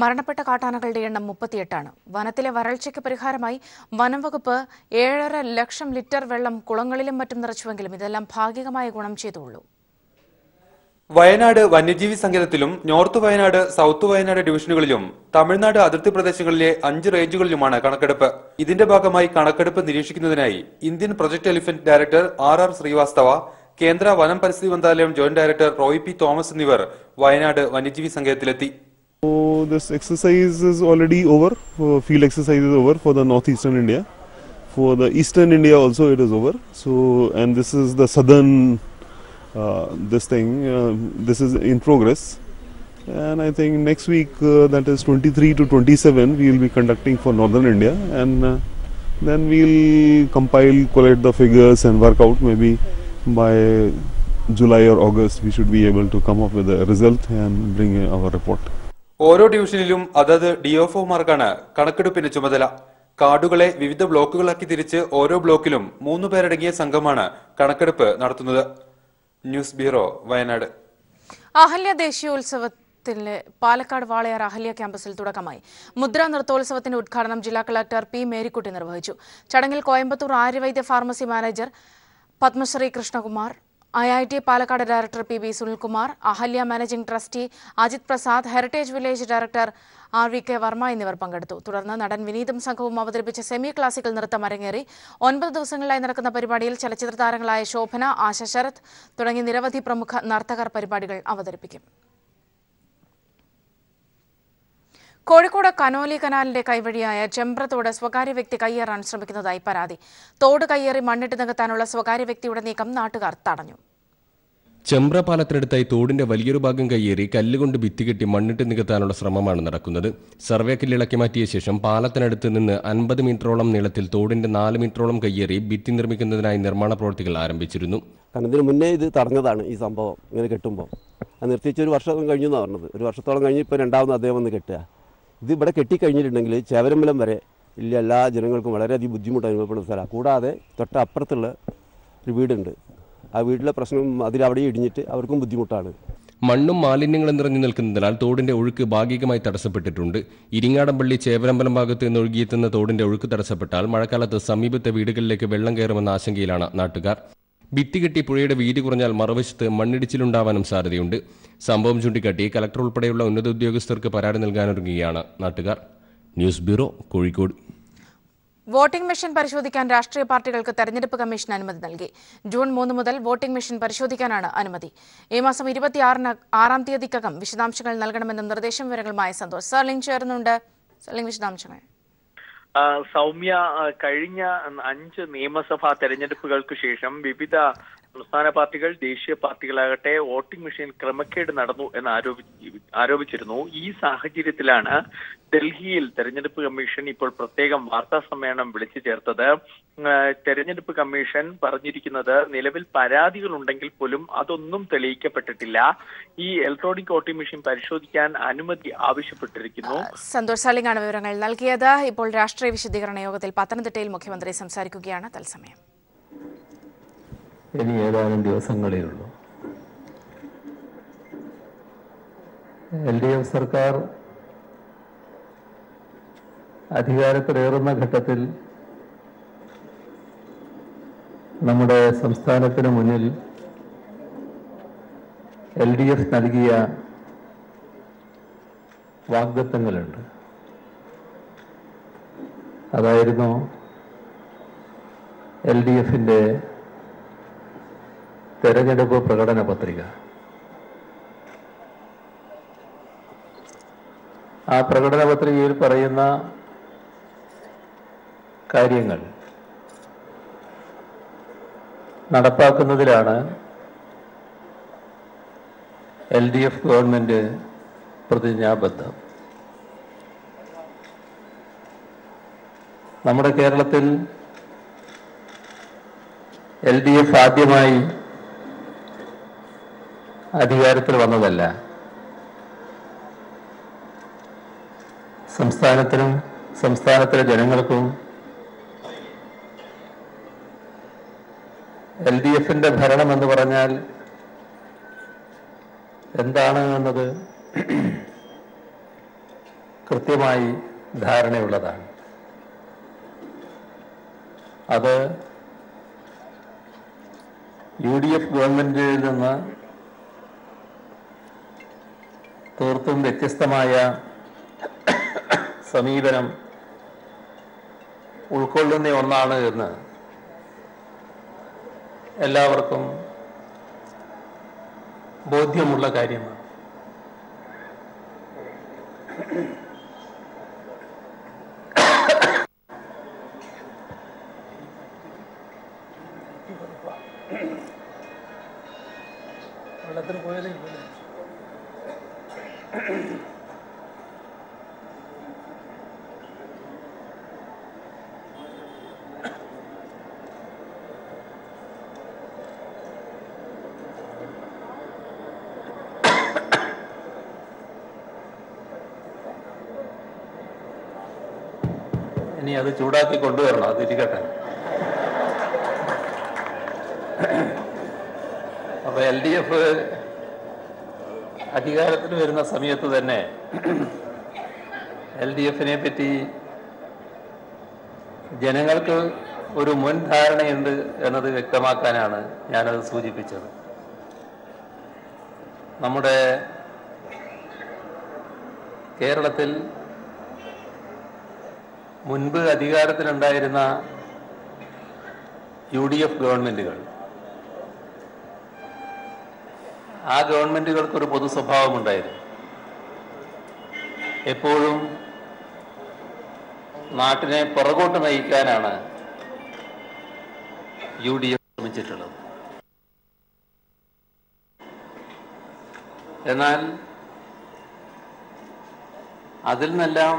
മരണപ്പെട്ട കാട്ടാനകളുടെ എണ്ണം 38ആണ്. വനത്തിലെ വരൾച്ചയ്ക്ക് പരിഹാരമായി വനംവകുപ്പ് 7.5 ലക്ഷം ലിറ്റർ വെള്ളം കുളങ്ങളിലും മറ്റും നിറച്ചുവെങ്കിലും ഇതെല്ലാം ഭാഗികമായ ഗുണം ചെയ്തുള്ളൂ. വയനാട് വന്യജീവി സങ്കേതത്തിലും നോർത്ത് വയനാട്, സൗത്ത് വയനാട് ഡിവിഷനുകളിലും തമിഴ്നാട് അതിർത്തി പ്രദേശങ്ങളിലെ 5 റേഞ്ചുകളിലുമാണ് കണക്കെടുപ്പ്. ഇതിന്റെ ഭാഗമായി കണക്കെടുപ്പ് നിരീക്ഷിക്കുന്നതിനായി Indian project elephant director RR Srivastava, കേന്ദ്ര വനം പരിസ്ഥിതി മന്ത്രാലയം joint director Roy P. Thomas എന്നിവർ വയനാട് വന്യജീവി സങ്കേതത്തിലെത്തി. This exercise is already over. Field exercise is over for the northeastern India. For the eastern India also it is over. So, and this is the southern. This is in progress, and I think next week, that is 23 to 27, we will be conducting for northern India, and then we will compile, collect the figures and work out. Maybe by July or August we should be able to come up with a result and bring our report. ഓരോ ഡിവിഷനിലും അതത് DFOമാർക്കാണ് കണക്കെടുപ്പിന് ചുമതല. കാടുകളെ വിവിധ ബ്ലോക്കുകളാക്കി തിരിച്ച് ഓരോ ബ്ലോക്കിലും 3 പേരടങ്ങിയ സംഘമാണ് കണക്കെടുപ്പ് നടത്തുന്നത്. News bureau, Wayanad. Ahalia ദേശീയോത്സവ നൃത്തോത്സവത്തിന് പാലക്കാട് വാളയാർ അഹല്യ ക്യാമ്പസിൽ തുടക്കമായി. മുദ്ര നൃത്തോത്സവത്തിന്റെ ഉദ്ഘാടനം ജില്ലാ കളക്ടർ പി മേരിക്കുട്ടി നിർവഹിച്ചു. ചടങ്ങിൽ Coimbatore Aryavaidya pharmacy manager Padmashri Krishnakumar, IIT Palakkad director PB Sunilkumar, Ahalya managing trustee Ajith Prasad, heritage village director RVK Varma എന്നിവർ പങ്കെടുത്തു. തുടർന്ന് നടൻ വിനീതും സംഘവും അവതരിപ്പിച്ച സെമി ക്ലാസിക്കൽ നൃത്തം അരങ്ങേറി. 9 ദിവസങ്ങളിലായി നടക്കുന്ന പരിപാടിയിൽ ചലച്ചിത്ര താരങ്ങളായ ശോഭന, ആശ ശരത് തുടങ്ങി നിരവധി പ്രമുഖ നർത്തകർ പരിപാടികൾ അവതരിപ്പിക്കും. കോഴിക്കോട് കനോലി കനാലിന്റെ കൈവഴിയായ ചെമ്പ്രത്തോട് സ്വകാര്യ വ്യക്തി കയ്യേറാൻ ശ്രമിക്കുന്നതായി പരാതി. തോട് കയ്യേറി മണ്ണിട്ട് നികത്താനുള്ള സ്വകാര്യ വ്യക്തിയുടെ നീക്കം നാട്ടുകാർ തടഞ്ഞു. ചെമ്പ്ര പാലത്തിനടുത്തായി തോടിന്റെ വലിയൊരു ഭാഗം കയ്യേറി കല്ലുകൊണ്ട് ഭിത്തി കെട്ടി മണ്ണിട്ട് നികത്താനുള്ള ശ്രമമാണ് നടക്കുന്നത്. സർവേ കല്ലിളക്കി മാറ്റിയ ശേഷം പാലത്തിനടുത്ത് നിന്ന് 50 മീറ്ററോളം നീളത്തിൽ തോടിന്റെ 4 മീറ്ററോളം കയ്യേറി ഭിത്തി നിർമ്മിക്കുന്നതിനായി നിർമ്മാണ പ്രവൃത്തികൾ ആരംഭിച്ചിരുന്നു. കാരണം ഇതിന് മുന്നേ ഇത് തടഞ്ഞതാണ് ഈ സംഭവം. ഇങ്ങനെ കെട്ടുമ്പോൾ അത് നിർത്തിച്ച് 1 വർഷം കഴിഞ്ഞു എന്നാണ് പറഞ്ഞത്. 1 വർഷത്തോളം കഴിഞ്ഞ് ഇപ്പോൾ രണ്ടാമത് അദ്ദേഹം വന്ന് കെട്ടുക. ഇത് ഇവിടെ കെട്ടിക്കഴിഞ്ഞിട്ടുണ്ടെങ്കിൽ ചേവരമ്പലം വരെ എല്ലാ ജനങ്ങൾക്കും വളരെയധികം ബുദ്ധിമുട്ട് അനുഭവപ്പെടുന്ന സ്ഥലമാണ്. കൂടാതെ തൊട്ടപ്പുറത്തുള്ള ഒരു വീടുണ്ട്. ആ വീട്ടിലെ പ്രശ്നം അതിലവിടെ ഇടിഞ്ഞിട്ട് അവർക്കും ബുദ്ധിമുട്ടാണ്. മണ്ണും മാലിന്യങ്ങളും നിറഞ്ഞു നിൽക്കുന്നതിനാൽ തോടിന്റെ ഒഴുക്ക് ഭാഗികമായി തടസ്സപ്പെട്ടിട്ടുണ്ട്. ഇരിങ്ങാടമ്പള്ളി ചേവരമ്പലം ഭാഗത്ത് നിന്ന് ഒഴുകിയെത്തുന്ന തോടിന്റെ ഒഴുക്ക് തടസ്സപ്പെട്ടാൽ മഴക്കാലത്ത് സമീപത്തെ വീടുകളിലേക്ക് വെള്ളം കയറുമെന്ന ആശങ്കയിലാണ് നാട്ടുകാർ. ഭിത്തി കെട്ടി പുഴയുടെ വീതി കുറഞ്ഞാൽ മറുവശത്ത് മണ്ണിടിച്ചിലുണ്ടാവാനും സാധ്യതയുണ്ട്. സംഭവം ചൂണ്ടിക്കാട്ടി കലക്ടർ ഉൾപ്പെടെയുള്ള ഉന്നത ഉദ്യോഗസ്ഥർക്ക് പരാതി നൽകാനൊരുങ്ങുകയാണ് നാട്ടുകാർ. News bureau, Kozhikode. Voting machine പരിശോധിക്കാൻ രാഷ്ട്രീയ പാർട്ടികൾക്ക് തെരഞ്ഞെടുപ്പ് കമ്മീഷൻ അനുമതി നൽകി. ജൂൺ 3 മുതൽ വോട്ടിംഗ് മെഷീൻ പരിശോധിക്കാനാണ് അനുമതി. ഈ മാസം 26-ആം തീയതിക്കകം വിശദാംശങ്ങൾ നൽകണമെന്ന നിർദ്ദേശം വിവരങ്ങളുമായി സന്തോഷ് സർലിംഗ് ചേർന്നുണ്ട്. സർലിംഗ്, വിശദാംശങ്ങൾ. സൗമ്യ, കഴിഞ്ഞ 5 നിയമസഭാ തെരഞ്ഞെടുപ്പുകൾക്ക് ശേഷം വിവിധ സംസ്ഥാന പാർട്ടികൾ, ദേശീയ പാർട്ടികളാകട്ടെ വോട്ടിംഗ് മെഷീൻ ക്രമക്കേട് നടന്നു എന്ന് ആരോപിച്ചിരുന്നു. ഈ സാഹചര്യത്തിലാണ് ഡൽഹിയിൽ തെരഞ്ഞെടുപ്പ് കമ്മീഷൻ ഇപ്പോൾ പ്രത്യേകം വാർത്താ സമ്മേളനം വിളിച്ചു ചേർത്തത്. തെരഞ്ഞെടുപ്പ് കമ്മീഷൻ പറഞ്ഞിരിക്കുന്നത് നിലവിൽ പരാതികൾ ഉണ്ടെങ്കിൽ പോലും അതൊന്നും തെളിയിക്കപ്പെട്ടിട്ടില്ല. ഈ ഇലക്ട്രോണിക് വോട്ടിംഗ് മെഷീൻ പരിശോധിക്കാൻ അനുമതി ആവശ്യപ്പെട്ടിരിക്കുന്നു. സന്തോഷ് സർലിംഗാണ് വിവരങ്ങൾ നൽകിയത്. ഇപ്പോൾ രാഷ്ട്രീയ വിശദീകരണ യോഗത്തിൽ പത്തനംതിട്ടയിൽ മുഖ്യമന്ത്രി സംസാരിക്കുകയാണ്. തത്സമയം. ഇനി ഏതാനും ദിവസങ്ങളേ ഉള്ളൂ. LDF സർക്കാർ അധികാരത്തിലേറുന്ന ഘട്ടത്തിൽ നമ്മുടെ സംസ്ഥാനത്തിന് മുന്നിൽ LDF നൽകിയ വാഗ്ദത്തങ്ങളുണ്ട്. അതായിരുന്നു LDFന്റെ തെരഞ്ഞെടുപ്പ് പ്രകടന പത്രിക. ആ പ്രകടന പത്രികയിൽ പറയുന്ന കാര്യങ്ങൾ നടപ്പാക്കുന്നതിലാണ് LDF ഗവൺമെന്റ് പ്രതിജ്ഞാബദ്ധം. നമ്മുടെ കേരളത്തിൽ LDF ആദ്യമായി അധികാരത്തിൽ വന്നതല്ല. സംസ്ഥാനത്തിനും സംസ്ഥാനത്തിലെ ജനങ്ങൾക്കും LDFന്റെ ഭരണം എന്ന് പറഞ്ഞാൽ എന്താണ് എന്നത് കൃത്യമായി ധാരണയുള്ളതാണ്. അത് UDF ഗവൺമെന്റിൽ നിന്ന് തീർത്തും വ്യത്യസ്തമായ സമീപനം ഉൾക്കൊള്ളുന്ന ഒന്നാണ് എന്ന് എല്ലാവർക്കും ബോധ്യമുള്ള കാര്യമാണ്. വെള്ളത്തിൽ പോയാലേ ഇനി അത് ചൂടാക്കി കൊണ്ടുവരണം. അതിരിക്കട്ടെ. അപ്പൊ LDF അധികാരത്തിൽ വരുന്ന സമയത്ത് തന്നെ LDFനെ പറ്റി ജനങ്ങൾക്ക് ഒരു മുൻധാരണയുണ്ട് എന്നത് വ്യക്തമാക്കാനാണ് ഞാനത് സൂചിപ്പിച്ചത്. നമ്മുടെ കേരളത്തിൽ മുൻപ് അധികാരത്തിലുണ്ടായിരുന്ന UDF ഗവൺമെൻറ്റുകൾ, ആ ഗവൺമെൻറ്റുകൾക്കൊരു പൊതു സ്വഭാവമുണ്ടായിരുന്നു. എപ്പോഴും നാട്ടിനെ പുറകോട്ട് നയിക്കാനാണ് UDF ശ്രമിച്ചിട്ടുള്ളത്. എന്നാൽ അതിൽ നിന്നെല്ലാം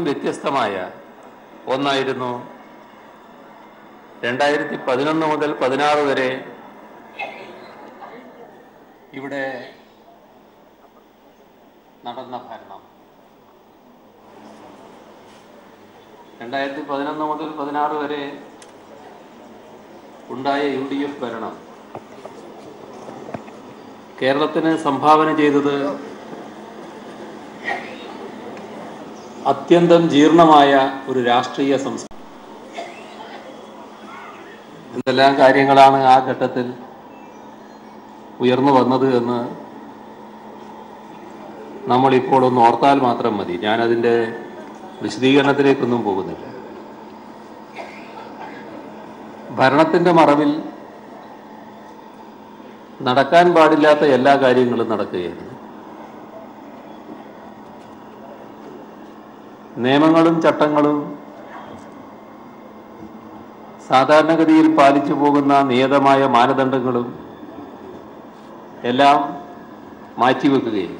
വ്യത്യസ്തമായ ഒന്നായിരുന്നു 2011 മുതൽ 16 വരെ ഇവിടെ നടന്ന ഭരണം. 2011 മുതൽ 16 വരെ ഉണ്ടായ UDF ഭരണം കേരളത്തിന് സംഭാവന ചെയ്തത് അത്യന്തം ജീർണമായ ഒരു രാഷ്ട്രീയ സംസ്കാരം. എന്തെല്ലാം കാര്യങ്ങളാണ് ആ ഘട്ടത്തിൽ ഉയർന്നു വന്നത് എന്ന് നമ്മളിപ്പോൾ ഒന്ന് ഓർത്താൽ മാത്രം മതി. ഞാനതിൻ്റെ വിശദീകരണത്തിലേക്കൊന്നും പോകുന്നില്ല. ഭരണത്തിൻ്റെ മറവിൽ നടക്കാൻ പാടില്ലാത്ത എല്ലാ കാര്യങ്ങളും നടക്കുകയാണ്. നിയമങ്ങളും ചട്ടങ്ങളും സാധാരണഗതിയിൽ പാലിച്ചു പോകുന്ന നിയതമായ മാനദണ്ഡങ്ങളും എല്ലാം മാറ്റിവെക്കുകയും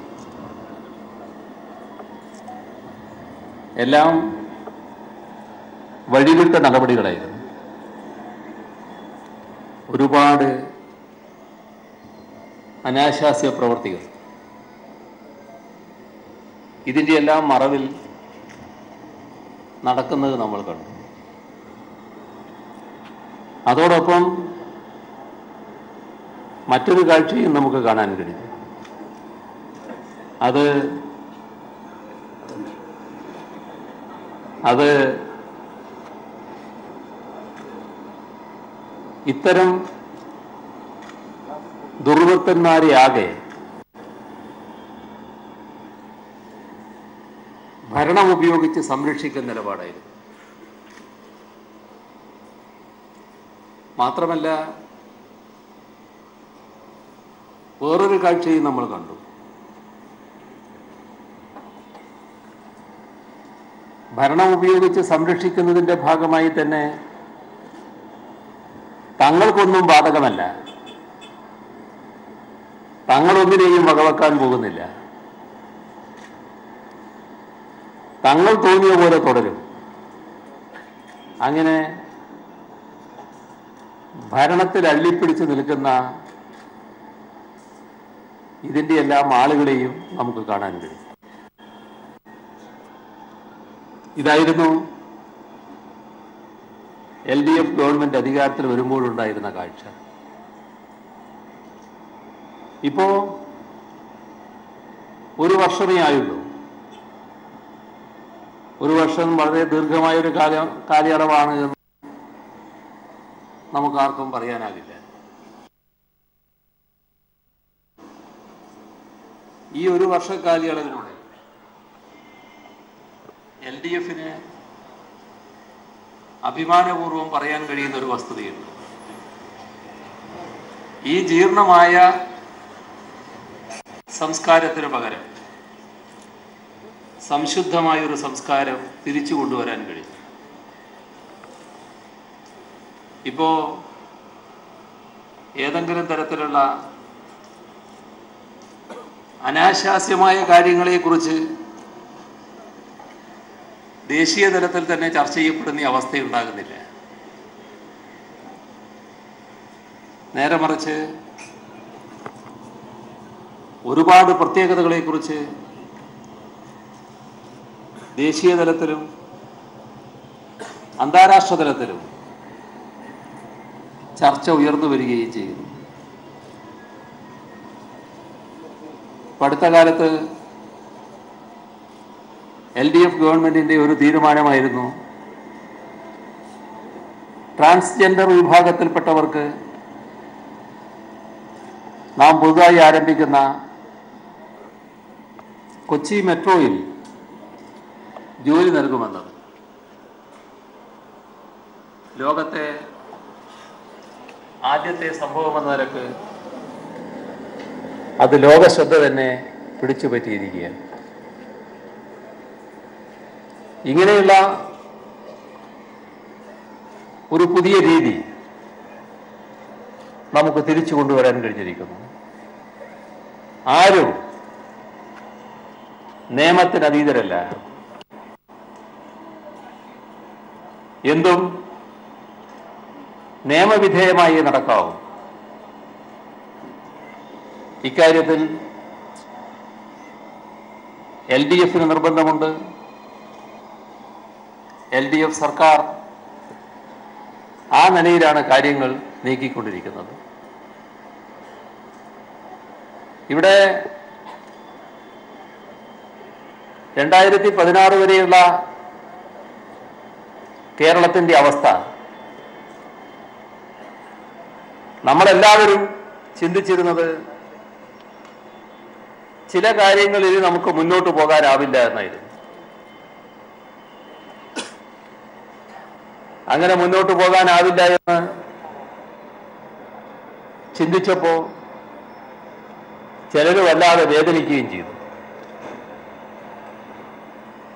എല്ലാം വഴിവിട്ട നടപടികളായിരുന്നു. ഒരുപാട് അനാശാസ്യ പ്രവർത്തികൾ ഇതിൻ്റെ എല്ലാം മറവിൽ നടക്കുന്നത് നമ്മൾ കണ്ടു. അതോടൊപ്പം മറ്റൊരു കാഴ്ചയും നമുക്ക് കാണാൻ കഴിയും. അത് ഇത്തരം ദുർവൃത്തന്മാരെ ആകെ ഭരണം ഉപയോഗിച്ച് സംരക്ഷിക്കുന്ന നിലപാടായിരുന്നു. മാത്രമല്ല വേറൊരു കാഴ്ചയും നമ്മൾ കണ്ടു. ഭരണം ഉപയോഗിച്ച് സംരക്ഷിക്കുന്നതിൻ്റെ ഭാഗമായി തന്നെ തങ്ങൾക്കൊന്നും ബാധകമല്ല, തങ്ങളൊന്നിനെയും വകവെക്കാൻ പോകുന്നില്ല, തങ്ങൾ തോന്നിയ പോലെ തുടരും. അങ്ങനെ ഭരണത്തിൽ അള്ളിപ്പിടിച്ച് നിൽക്കുന്ന ഇതിൻ്റെ എല്ലാം ആളുകളെയും നമുക്ക് കാണാൻ കഴിയും. ഇതായിരുന്നു LDF ഗവൺമെന്റ് അധികാരത്തിൽ വരുമ്പോഴുണ്ടായിരുന്ന കാഴ്ച. ഇപ്പോ ഒരു വർഷമേ ആയുള്ളൂ. ഒരു വർഷം വളരെ ദീർഘമായൊരു കാലയളവാണ് എന്ന് നമുക്കാർക്കും പറയാനാകില്ല. ഈ ഒരു വർഷ കാലയളവിലൂടെ LDFന് അഭിമാനപൂർവം പറയാൻ കഴിയുന്ന ഒരു വസ്തുതയുണ്ട്. ഈ ജീർണമായ സംസ്കാരത്തിന് പകരം സംശുദ്ധമായൊരു സംസ്കാരം തിരിച്ചു കൊണ്ടുവരാൻ കഴിയും. ഇപ്പോ ഏതെങ്കിലും തരത്തിലുള്ള അനാശാസ്യമായ കാര്യങ്ങളെക്കുറിച്ച് ദേശീയ തലത്തിൽ തന്നെ ചർച്ച ചെയ്യപ്പെടുന്ന അവസ്ഥയുണ്ടാകുന്നില്ല. നേരെ മറിച്ച് ഒരുപാട് പ്രത്യേകതകളെക്കുറിച്ച് ദേശീയ തലത്തിലും അന്താരാഷ്ട്ര തലത്തിലും ചർച്ച ഉയർന്നു വരികയും ചെയ്യുന്നു. അടുത്ത കാലത്ത് LDF ഗവൺമെന്റിന്റെ ഒരു തീരുമാനമായിരുന്നു ട്രാൻസ്ജെൻഡർ വിഭാഗത്തിൽപ്പെട്ടവർക്ക് നാം പുതുതായി ആരംഭിക്കുന്ന കൊച്ചി മെട്രോയിൽ ജോലി നൽകുമെന്നത്. ലോകത്തെ ആദ്യത്തെ സംഭവമെന്ന നിലക്ക് അത് ലോകശ്രദ്ധ തന്നെ പിടിച്ചു പറ്റിയിരിക്കുകയാണ്. ഇങ്ങനെയുള്ള ഒരു പുതിയ രീതി നമുക്ക് തിരിച്ചു കൊണ്ടുവരാൻ കഴിഞ്ഞിരിക്കുന്നു. ആരും നിയമത്തിന് അതീതരല്ല. എന്തും നിയമവിധേയമായി നടക്കാവും. ഇക്കാര്യത്തിൽ LDFന് നിർബന്ധമുണ്ട്. LDF സർക്കാർ ആ നിലയിലാണ് കാര്യങ്ങൾ നീക്കിക്കൊണ്ടിരിക്കുന്നത്. ഇവിടെ 2016 വരെയുള്ള കേരളത്തിന്റെ അവസ്ഥ നമ്മളെല്ലാവരും ചിന്തിച്ചിരുന്നത് ചില കാര്യങ്ങളിൽ നമുക്ക് മുന്നോട്ട് പോകാനാവില്ല എന്നായിരുന്നു. അങ്ങനെ മുന്നോട്ട് പോകാനാവില്ല എന്ന് ചിന്തിച്ചപ്പോൾ ചിലർ വല്ലാതെ വേദനിക്കുകയും ചെയ്തു.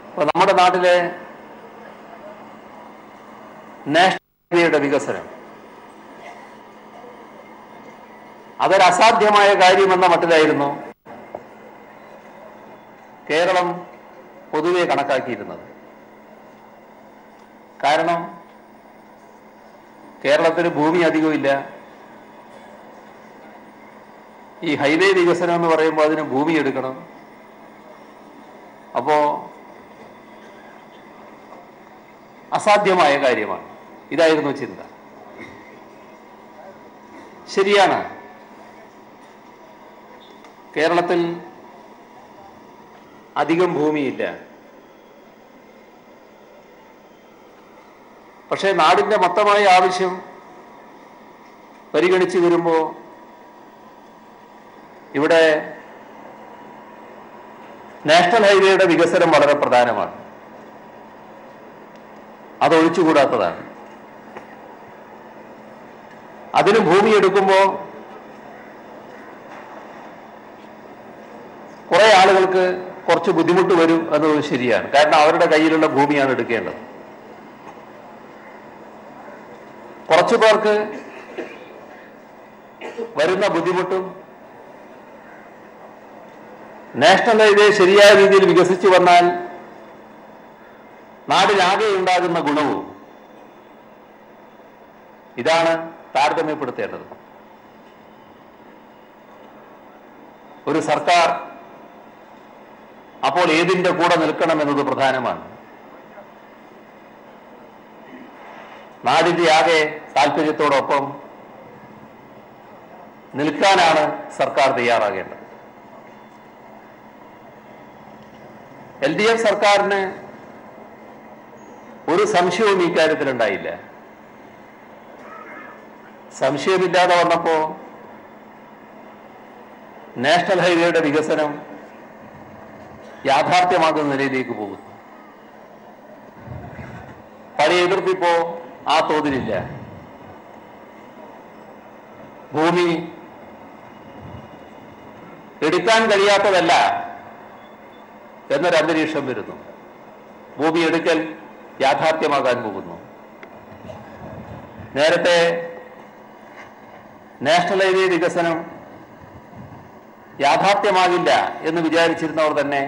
അപ്പൊ നമ്മുടെ നാട്ടിലെ നാഷണൽ ഹൈവേയുടെ വികസനം അതൊരു അസാധ്യമായ കാര്യമെന്ന മട്ടിലായിരുന്നു കേരളം പൊതുവെ കണക്കാക്കിയിരുന്നത്. കാരണം കേരളത്തിന് ഭൂമി അധികമില്ല. ഈ ഹൈവേ വികസനം എന്ന് പറയുമ്പോൾ അതിന് ഭൂമി എടുക്കണം. അപ്പോ അസാധ്യമായ കാര്യമാണ്. ഇതായിരുന്നു ചിന്ത. ശരിയാണ്, കേരളത്തിൽ അധികം ഭൂമിയില്ല. പക്ഷേ നാടിന്റെ മൊത്തമായ ആവശ്യം പരിഗണിച്ചു വരുമ്പോൾ ഇവിടെ നാഷണൽ ഹൈവേയുടെ വികസനം വളരെ പ്രധാനമാണ്. അതൊഴിച്ചുകൂടാത്തതാണ്. അതിന് ഭൂമി എടുക്കുമ്പോൾ കുറെ ആളുകൾക്ക് കുറച്ച് ബുദ്ധിമുട്ട് വരും എന്നത് ശരിയാണ്. കാരണം അവരുടെ കയ്യിലുള്ള ഭൂമിയാണ് എടുക്കേണ്ടത്. കുറച്ചു പേർക്ക് വരുന്ന ബുദ്ധിമുട്ടും നാഷണൽ ഹൈവേ ശരിയായ രീതിയിൽ വികസിച്ചു വന്നാൽ നാടിനാകെ ഉണ്ടാകുന്ന ഗുണവും ഇതാണ് താരതമ്യപ്പെടുത്തേണ്ടത്. ഒരു സർക്കാർ അപ്പോൾ ഏതിന്റെ കൂടെ നിൽക്കണം എന്നത് പ്രധാനമാണ്. നാടിന്റെ ആകെ താല്പര്യത്തോടൊപ്പം നിൽക്കാനാണ് സർക്കാർ തയ്യാറാകേണ്ടത്. LDF സർക്കാരിന് ഒരു സംശയവും ഈ കാര്യത്തിലുണ്ടായില്ല. സംശയമില്ലാതെ വന്നപ്പോ നാഷണൽ ഹൈവേയുടെ വികസനം യാഥാർത്ഥ്യമാകുന്ന നിലയിലേക്ക് പോകുന്നു. പഴയ എതിർപ്പിപ്പോ ആ തോതിലില്ല. ഭൂമി എടുക്കാൻ കഴിയാത്തതല്ല എന്നൊരു അന്തരീക്ഷം വരുന്നു. ഭൂമി എടുക്കൽ യാഥാർത്ഥ്യമാകാൻ പോകുന്നു. നേരത്തെ നാഷണൽ ഹൈവേ വികസനം യാഥാർത്ഥ്യമാകില്ല എന്ന് വിചാരിച്ചിരുന്നവർ തന്നെ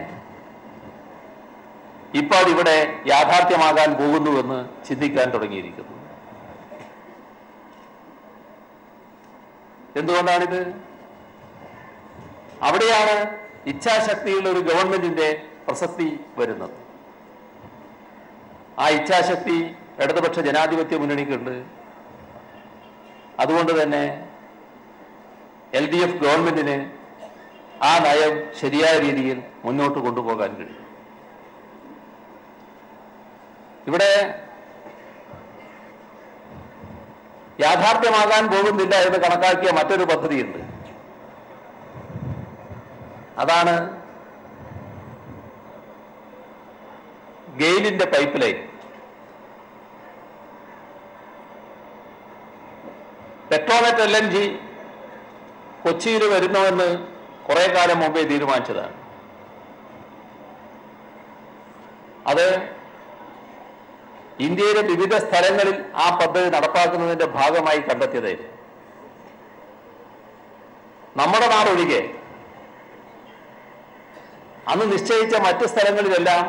ഇപ്പോൾ ഇവിടെ യാഥാർത്ഥ്യമാകാൻ പോകുന്നുവെന്ന് ചിന്തിക്കാൻ തുടങ്ങിയിരിക്കുന്നു. എന്തുകൊണ്ടാണിത്? അവിടെയാണ് ഇച്ഛാശക്തിയുള്ള ഒരു ഗവൺമെന്റിന്റെ പ്രസക്തി വരുന്നത്. ആ ഇച്ഛാശക്തി ഇടതുപക്ഷ ജനാധിപത്യ മുന്നണിക്കുണ്ട്. അതുകൊണ്ട് തന്നെ LDF ഗവൺമെന്റിന് ആ നയം ശരിയായ രീതിയിൽ മുന്നോട്ട് കൊണ്ടുപോകാൻ കഴിയും. ഇവിടെ യാഥാർത്ഥ്യമാകാൻ പോകുന്നില്ല എന്ന് കണക്കാക്കിയ മറ്റൊരു പദ്ധതിയുണ്ട്. അതാണ് ഗെയിലിന്റെ പൈപ്പ് ലൈൻ. പെട്രോനെറ്റ് LNG കൊച്ചിയിൽ വരുന്നുവെന്ന് കുറെ കാലം മുമ്പേ തീരുമാനിച്ചതാണ്. അത് ഇന്ത്യയിലെ വിവിധ സ്ഥലങ്ങളിൽ ആ പദ്ധതി നടപ്പാക്കുന്നതിന്റെ ഭാഗമായി കണ്ടെത്തിയതായിരുന്നു. നമ്മുടെ നാടൊഴികെ അന്ന് നിശ്ചയിച്ച മറ്റ് സ്ഥലങ്ങളിലെല്ലാം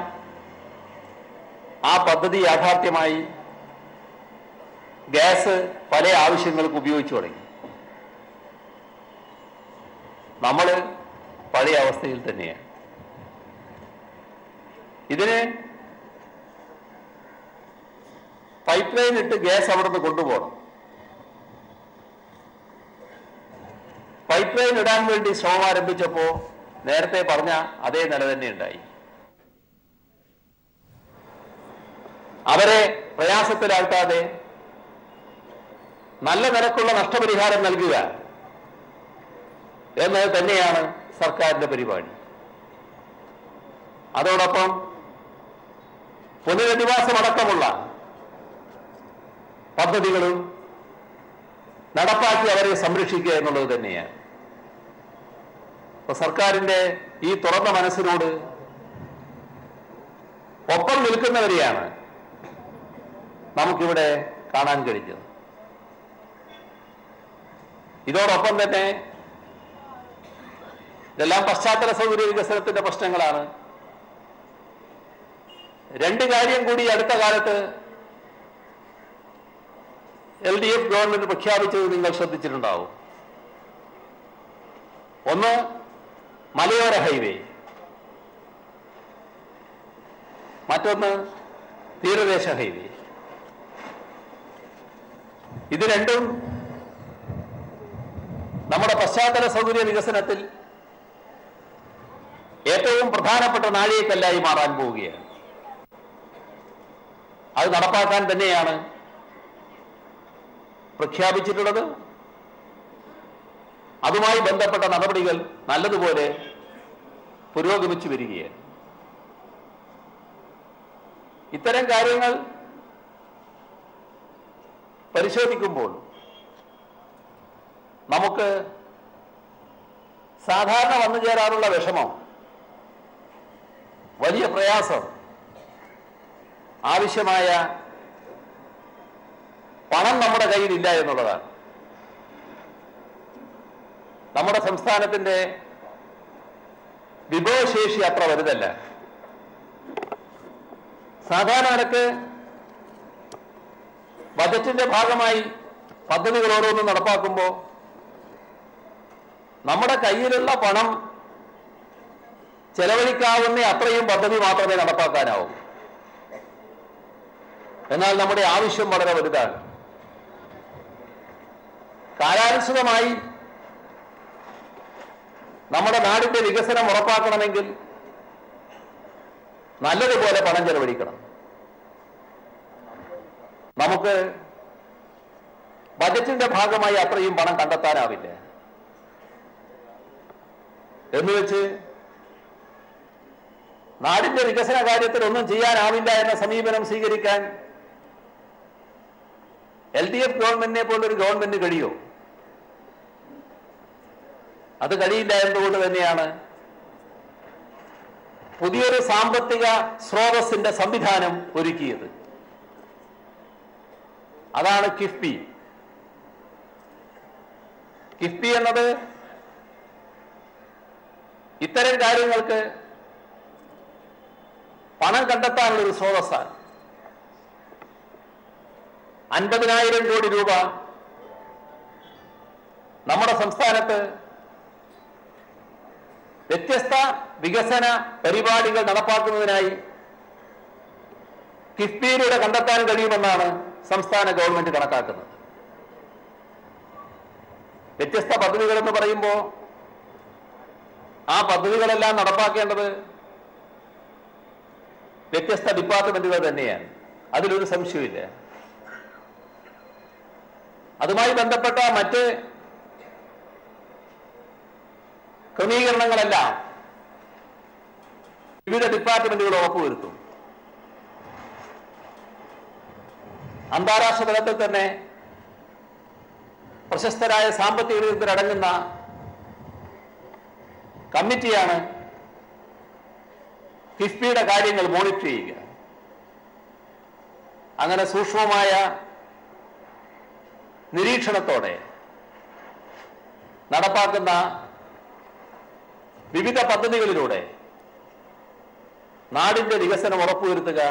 ആ പദ്ധതി യാഥാർത്ഥ്യമായി ഗ്യാസ് പല ആവശ്യങ്ങൾക്ക് ഉപയോഗിച്ചു തുടങ്ങി. നമ്മൾ പഴയ അവസ്ഥയിൽ തന്നെയാണ്. ഇതിന് പൈപ്പ് ലൈൻ ഇട്ട് ഗ്യാസ് അവിടെ നിന്ന് കൊണ്ടുപോകണം. പൈപ്പ് ലൈൻ ഇടാൻ വേണ്ടി ശ്രമം ആരംഭിച്ചപ്പോൾ നേരത്തെ പറഞ്ഞ അതേ നില തന്നെ ഉണ്ടായി. അവരെ പ്രയാസത്തിലാഴ്ത്താതെ നല്ല നിരക്കുള്ള നഷ്ടപരിഹാരം നൽകുക എന്നത് തന്നെയാണ് സർക്കാരിന്റെ പരിപാടി. അതോടൊപ്പം പുനരധിവാസമടക്കമുള്ള പദ്ധതികളും നടപ്പാക്കി അവരെ സംരക്ഷിക്കുക എന്നുള്ളത് തന്നെയാണ്. സർക്കാരിന്റെ ഈ തുറന്ന മനസ്സിനോട് ഒപ്പം നിൽക്കുന്നവരെയാണ് നമുക്കിവിടെ കാണാൻ കഴിഞ്ഞത്. ഇതോടൊപ്പം തന്നെ ഇതെല്ലാം പശ്ചാത്തല സൗകര്യ വികസനത്തിന്റെ പ്രശ്നങ്ങളാണ്. രണ്ട് കാര്യം കൂടി അടുത്ത കാലത്ത് LDF ഗവൺമെന്റ് പ്രഖ്യാപിച്ചത് നിങ്ങൾ ശ്രദ്ധിച്ചിട്ടുണ്ടാവും. ഒന്ന് മലയോര ഹൈവേ, മറ്റൊന്ന് തീരദേശ ഹൈവേ. ഇത് രണ്ടും നമ്മുടെ പശ്ചാത്തല സൗകര്യ വികസനത്തിൽ ഏറ്റവും പ്രധാനപ്പെട്ട നാഴികക്കല്ലായി മാറാൻ പോവുകയാണ്. അത് നടപ്പാക്കാൻ തന്നെയാണ് പ്രഖ്യാപിച്ചിട്ടുള്ളത്. അതുമായി ബന്ധപ്പെട്ട നടപടികൾ നല്ലതുപോലെ പുരോഗമിച്ചു വരികയാണ്. ഇത്തരം കാര്യങ്ങൾ പരിശോധിക്കുമ്പോൾ നമുക്ക് സാധാരണ വന്നു ചേരാറുള്ള വിഷമം, വലിയ പ്രയാസം, ആവശ്യമായ പണം നമ്മുടെ കയ്യിലില്ല എന്നുള്ളതാണ്. നമ്മുടെ സംസ്ഥാനത്തിന്റെ വിഭവശേഷി അത്ര വലുതല്ല. സാധാരണ നിരക്ക് ബജറ്റിന്റെ ഭാഗമായി പദ്ധതികൾ ഓരോന്നും നടപ്പാക്കുമ്പോൾ നമ്മുടെ കയ്യിലുള്ള പണം ചെലവഴിക്കാവുന്ന അത്രയും പദ്ധതി മാത്രമേ നടപ്പാക്കാനാവൂ. എന്നാൽ നമ്മുടെ ആവശ്യം വളരെ വലുതാണ്. കാലാനുസൃതമായി നമ്മുടെ നാടിന്റെ വികസനം ഉറപ്പാക്കണമെങ്കിൽ നല്ലതുപോലെ പണം ചെലവഴിക്കണം. നമുക്ക് ബജറ്റിന്റെ ഭാഗമായി അത്രയും പണം കണ്ടെത്താനാവില്ല. എന്നുവെച്ച് നാടിന്റെ വികസന കാര്യത്തിൽ ഒന്നും ചെയ്യാനാവില്ല എന്ന സമീപനം സ്വീകരിക്കാൻ LDF ഗവൺമെന്റിനെ പോലൊരു ഗവൺമെന്റ് കഴിയോ? അത് കഴിയില്ല എന്നതുകൊണ്ട് തന്നെയാണ് പുതിയൊരു സാമ്പത്തിക സ്രോതസ്സിന്റെ സംവിധാനം ഒരുക്കിയത്. അതാണ് കിഫ്ബി. കിഫ്ബി എന്നത് ഇത്തരം കാര്യങ്ങൾക്ക് പണം കണ്ടെത്താനുള്ള ഒരു സ്രോതസ്സാണ്. 50,000 കോടി രൂപ നമ്മുടെ സംസ്ഥാനത്ത് വ്യത്യസ്ത വികസന പരിപാടികൾ നടപ്പാക്കുന്നതിനായി കിഫ്ബിയിലൂടെ കണ്ടെത്താൻ കഴിയുമെന്നാണ് സംസ്ഥാന ഗവൺമെന്റ് കണക്കാക്കുന്നത്. വ്യത്യസ്ത പദ്ധതികൾ എന്ന് പറയുമ്പോൾ ആ പദ്ധതികളെല്ലാം നടപ്പാക്കേണ്ടത് വ്യത്യസ്ത ഡിപ്പാർട്ട്മെന്റുകൾ തന്നെയാണ്, അതിലൊരു സംശയമില്ല. അതുമായി ബന്ധപ്പെട്ട മറ്റ് ക്രമീകരണങ്ങളെല്ലാം വിവിധ ഡിപ്പാർട്ട്മെന്റുകൾ ഉറപ്പുവരുത്തും. അന്താരാഷ്ട്ര തലത്തിൽ തന്നെ പ്രശസ്തരായ സാമ്പത്തിക വിദഗ്ധരടങ്ങുന്ന കമ്മിറ്റിയാണ് കിഫ്ബിയുടെ കാര്യങ്ങൾ മോണിറ്റർ ചെയ്യുക. അങ്ങനെ സൂക്ഷ്മമായ നിരീക്ഷണത്തോടെ നടപ്പാക്കുന്ന വിവിധ പദ്ധതികളിലൂടെ നാടിന്റെ വികസനം ഉറപ്പുവരുത്തുക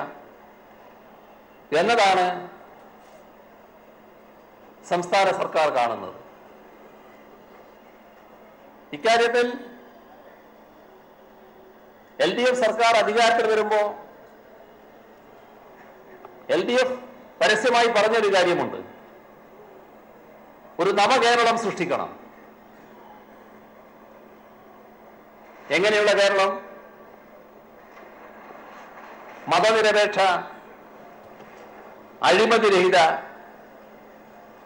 എന്നതാണ് സംസ്ഥാന സർക്കാർ കാണുന്നത്. ഇക്കാര്യത്തിൽ LDF സർക്കാർ അധികാരത്തിൽ വരുമ്പോൾ LDF പരസ്യമായി പറഞ്ഞൊരു കാര്യമുണ്ട്, ഒരു നവകേരളം സൃഷ്ടിക്കണം. എങ്ങനെയുള്ള കേരളം? മതനിരപേക്ഷ, അഴിമതിരഹിത,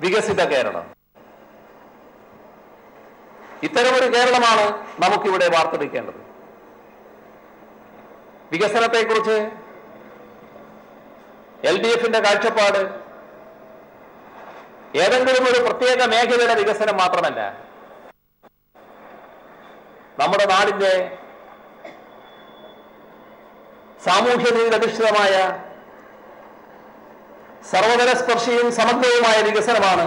വികസിത കേരളം. ഇത്തരമൊരു കേരളമാണ് നമുക്കിവിടെ വാർത്തെടുക്കേണ്ടത്. വികസനത്തെക്കുറിച്ച് LDFന്റെ കാഴ്ചപ്പാട് ഏതെങ്കിലും ഒരു പ്രത്യേക മേഖലയുടെ വികസനം മാത്രമല്ല, നമ്മുടെ നാടിന്റെ സാമൂഹ്യനീതിയധിഷ്ഠിതമായ സർവതലസ്പർശിയും സമഗ്രവുമായ വികസനമാണ്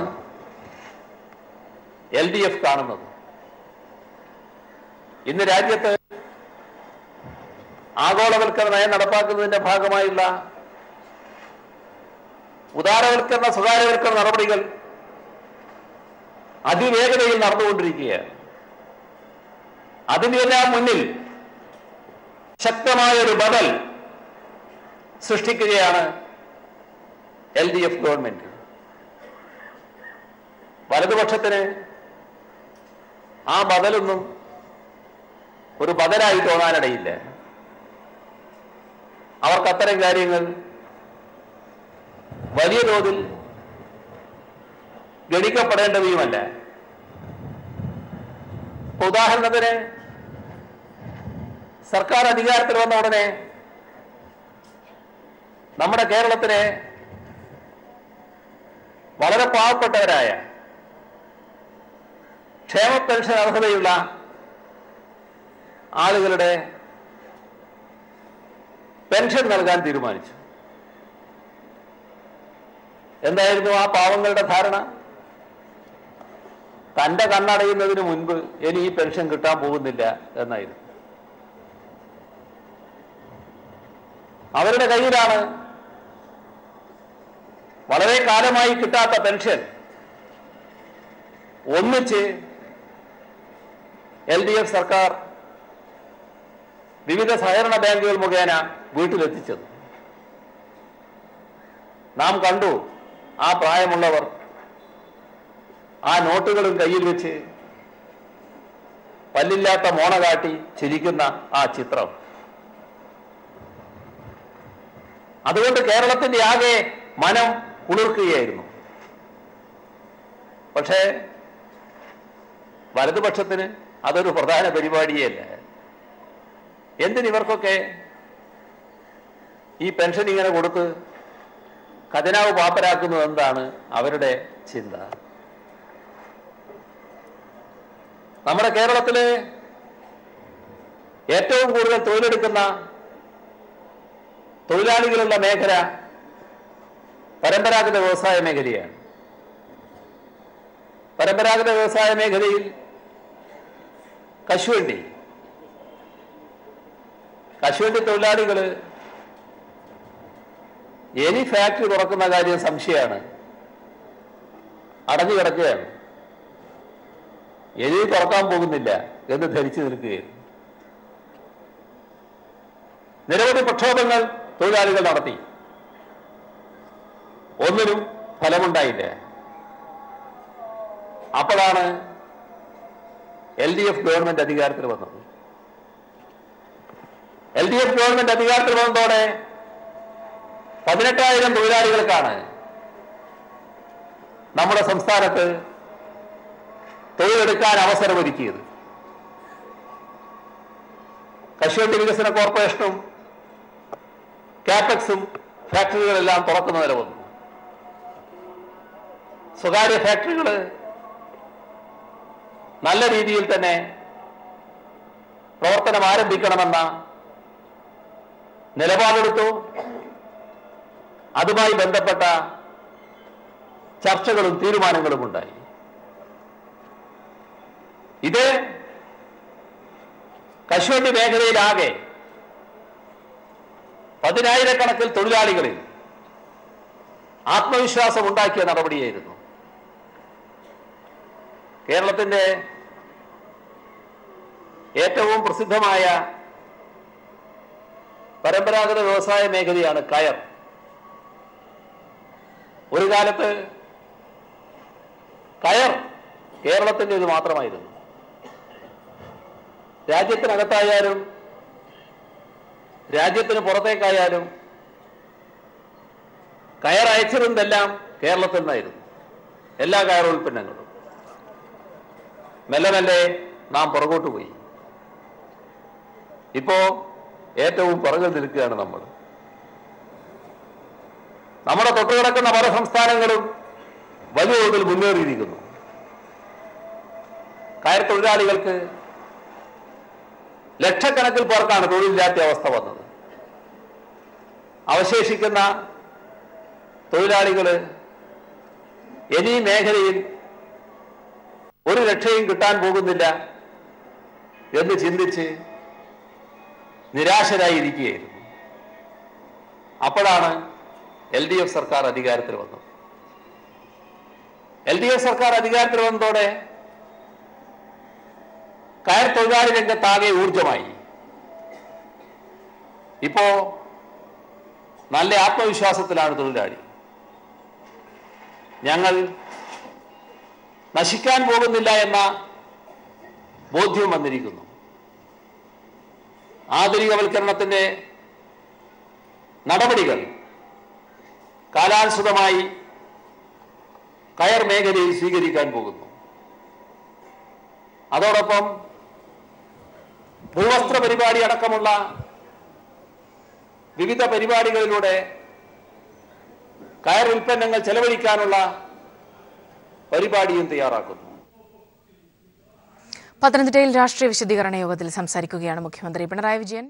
LDF കാണുന്നത്. ഇന്ന് രാജ്യത്ത് ആഗോളവൽക്കരണ നയം നടപ്പാക്കുന്നതിന്റെ ഭാഗമായുള്ള ഉദാരവൽക്കരണ സ്വകാര്യവൽക്കരണ നടപടികൾ അതിവേഗതയിൽ നടന്നുകൊണ്ടിരിക്കുകയാണ്. അതിനെല്ലാം മുന്നിൽ ശക്തമായൊരു ബദൽ സൃഷ്ടിക്കുകയാണ് LDF ഗവൺമെന്റ്. വലതുപക്ഷത്തിന് ആ ബദലൊന്നും ഒരു ബദലായി തോന്നാനിടയില്ല. അവർക്ക് അത്തരം കാര്യങ്ങൾ വലിയ തോതിൽ ഗണിക്കപ്പെടേണ്ടവയുമല്ല. ഉദാഹരണത്തിന്, സർക്കാർ അധികാരത്തിൽ വന്ന ഉടനെ നമ്മുടെ കേരളത്തിലെ വളരെ പാവപ്പെട്ടവരായ ക്ഷേമ പെൻഷൻ അർഹതയുള്ള ആളുകളുടെ പെൻഷൻ നൽകാൻ തീരുമാനിച്ചു. എന്തായിരുന്നു ആ പാവങ്ങളുടെ ധാരണ? തന്റെ കണ്ണടയുന്നതിന് മുൻപ് ഇനി ഈ പെൻഷൻ കിട്ടാൻ പോകുന്നില്ല എന്നായിരുന്നു. അവരുടെ കയ്യിലാണ് വളരെ കാലമായി കിട്ടാത്ത പെൻഷൻ ഒന്നിച്ച് LDF സർക്കാർ വിവിധ സഹകരണ ബാങ്കുകൾ മുഖേന വീട്ടിലെത്തിച്ചത്. നാം കണ്ടു ആ പ്രായമുള്ളവർ ആ നോട്ടുകളും കയ്യിൽ വെച്ച് പല്ലില്ലാത്ത മോണ കാട്ടി ചിരിക്കുന്ന ആ ചിത്രം. അതുകൊണ്ട് കേരളത്തിന്റെ ആകെ മനം കുളിർക്കുകയായിരുന്നു. പക്ഷേ വലതുപക്ഷത്തിന് അതൊരു പ്രധാന പരിപാടിയല്ല. എന്തിനിവർക്കൊക്കെ ഈ പെൻഷൻ ഇങ്ങനെ കൊടുത്ത് ഖജനാവ് പാപ്പരാക്കുന്നത് എന്താണ് അവരുടെ ചിന്ത? നമ്മുടെ കേരളത്തില് ഏറ്റവും കൂടുതൽ തൊഴിലെടുക്കുന്ന തൊഴിലാളികളുള്ള മേഖല പരമ്പരാഗത വ്യവസായ മേഖലയാണ്. പരമ്പരാഗത വ്യവസായ മേഖലയിൽ കശുവണ്ടി തൊഴിലാളികൾ ഇനി ഫാക്ടറി തുറക്കുന്ന കാര്യം സംശയമാണ്. അടഞ്ഞു കിടക്കുകയാണ്. ഇനി തുറക്കാൻ പോകുന്നില്ല എന്ന് ധരിച്ചു നിൽക്കുകയാണ്. നിരവധി പ്രക്ഷോഭങ്ങൾ തൊഴിലാളികൾ നടത്തി. ഒന്നിനും ഫലമുണ്ടായില്ല. അപ്പോഴാണ് LDF ഗവൺമെന്റ് അധികാരത്തിൽ വന്നത്. LDF ഗവൺമെന്റ് അധികാരത്തിൽ വന്നതോടെ 18,000 തൊഴിലാളികൾക്കാണ് നമ്മുടെ സംസ്ഥാനത്ത് തൊഴിലെടുക്കാൻ അവസരമൊരുക്കിയത്. കശുവണ്ടി വികസന കോർപ്പറേഷനും കാപെക്സും ഫാക്ടറികളെല്ലാം തുറക്കുന്ന നില വന്നു. സ്വകാര്യ ഫാക്ടറികൾ നല്ല രീതിയിൽ തന്നെ പ്രവർത്തനം ആരംഭിക്കണമെന്ന നിലപാടെടുത്തു. അതുമായി ബന്ധപ്പെട്ട ചർച്ചകളും തീരുമാനങ്ങളും ഉണ്ടായി. ഇത് കശുവണ്ടി മേഖലയിലാകെ 10,000-കണക്കിൽ തൊഴിലാളികളിൽ ആത്മവിശ്വാസം ഉണ്ടാക്കിയ നടപടിയായിരുന്നു. കേരളത്തിന്റെ ഏറ്റവും പ്രസിദ്ധമായ പരമ്പരാഗത വ്യവസായ മേഖലയാണ് കയർ. ഒരു കാലത്ത് കയർ കേരളത്തിന്റെ ഇത് മാത്രമായിരുന്നു. രാജ്യത്തിനകത്തായാലും രാജ്യത്തിന് പുറത്തേക്കായാലും കയർ അയച്ചിരുന്നതെല്ലാം കേരളത്തിൽ നിന്നായിരുന്നു, എല്ലാ കയർ ഉൽപ്പന്നങ്ങളും. മെല്ലെ മെല്ലെ നാം പുറകോട്ട് പോയി. ഇപ്പോ ഏറ്റവും പുറകിൽ നിൽക്കുകയാണ് നമ്മൾ. നമ്മുടെ തൊട്ടുകിടക്കുന്ന പല സംസ്ഥാനങ്ങളും വലിയ തോതിൽ മുന്നേറിയിരിക്കുന്നു. കയർ തൊഴിലാളികൾക്ക് ലക്ഷക്കണക്കിൽ പേർക്കാണ് തൊഴിലില്ലാത്ത അവസ്ഥ വന്നത്. അവശേഷിക്കുന്ന തൊഴിലാളികൾ ഇനി മേഖലയിൽ ഒരു രക്ഷയും കിട്ടാൻ പോകുന്നില്ല എന്ന് ചിന്തിച്ച് നിരാശരായിരിക്കുകയായിരുന്നു. അപ്പോഴാണ് LDF സർക്കാർ അധികാരത്തിൽ വന്നത്. LDF സർക്കാർ അധികാരത്തിൽ വന്നതോടെ കയർ തൊഴിലാളി രംഗത്താകെ ഊർജമായി. ഇപ്പോ നല്ല ആത്മവിശ്വാസത്തിലാണ് തൊഴിലാളി. ഞങ്ങൾ നശിക്കാൻ പോകുന്നില്ല എന്ന ബോധ്യം വന്നിരിക്കുന്നു. ആധുനികവൽക്കരണത്തിന്റെ നടപടികൾ കാലാനുസൃതമായി കയർ മേഖലയിൽ സ്വീകരിക്കാൻ പോകുന്നു. അതോടൊപ്പം ഭൂവസ്ത്ര പരിപാടി അടക്കമുള്ള വിവിധ പരിപാടികളിലൂടെ കയർ ഉൽപ്പന്നങ്ങൾ ചെലവഴിക്കാനുള്ള പരിപാടിയും തയ്യാറാക്കുന്നു. പത്തനംതിട്ടയിൽ രാഷ്ട്രീയ വിശദീകരണ യോഗത്തിൽ സംസാരിക്കുകയാണ് മുഖ്യമന്ത്രി പിണറായി വിജയൻ.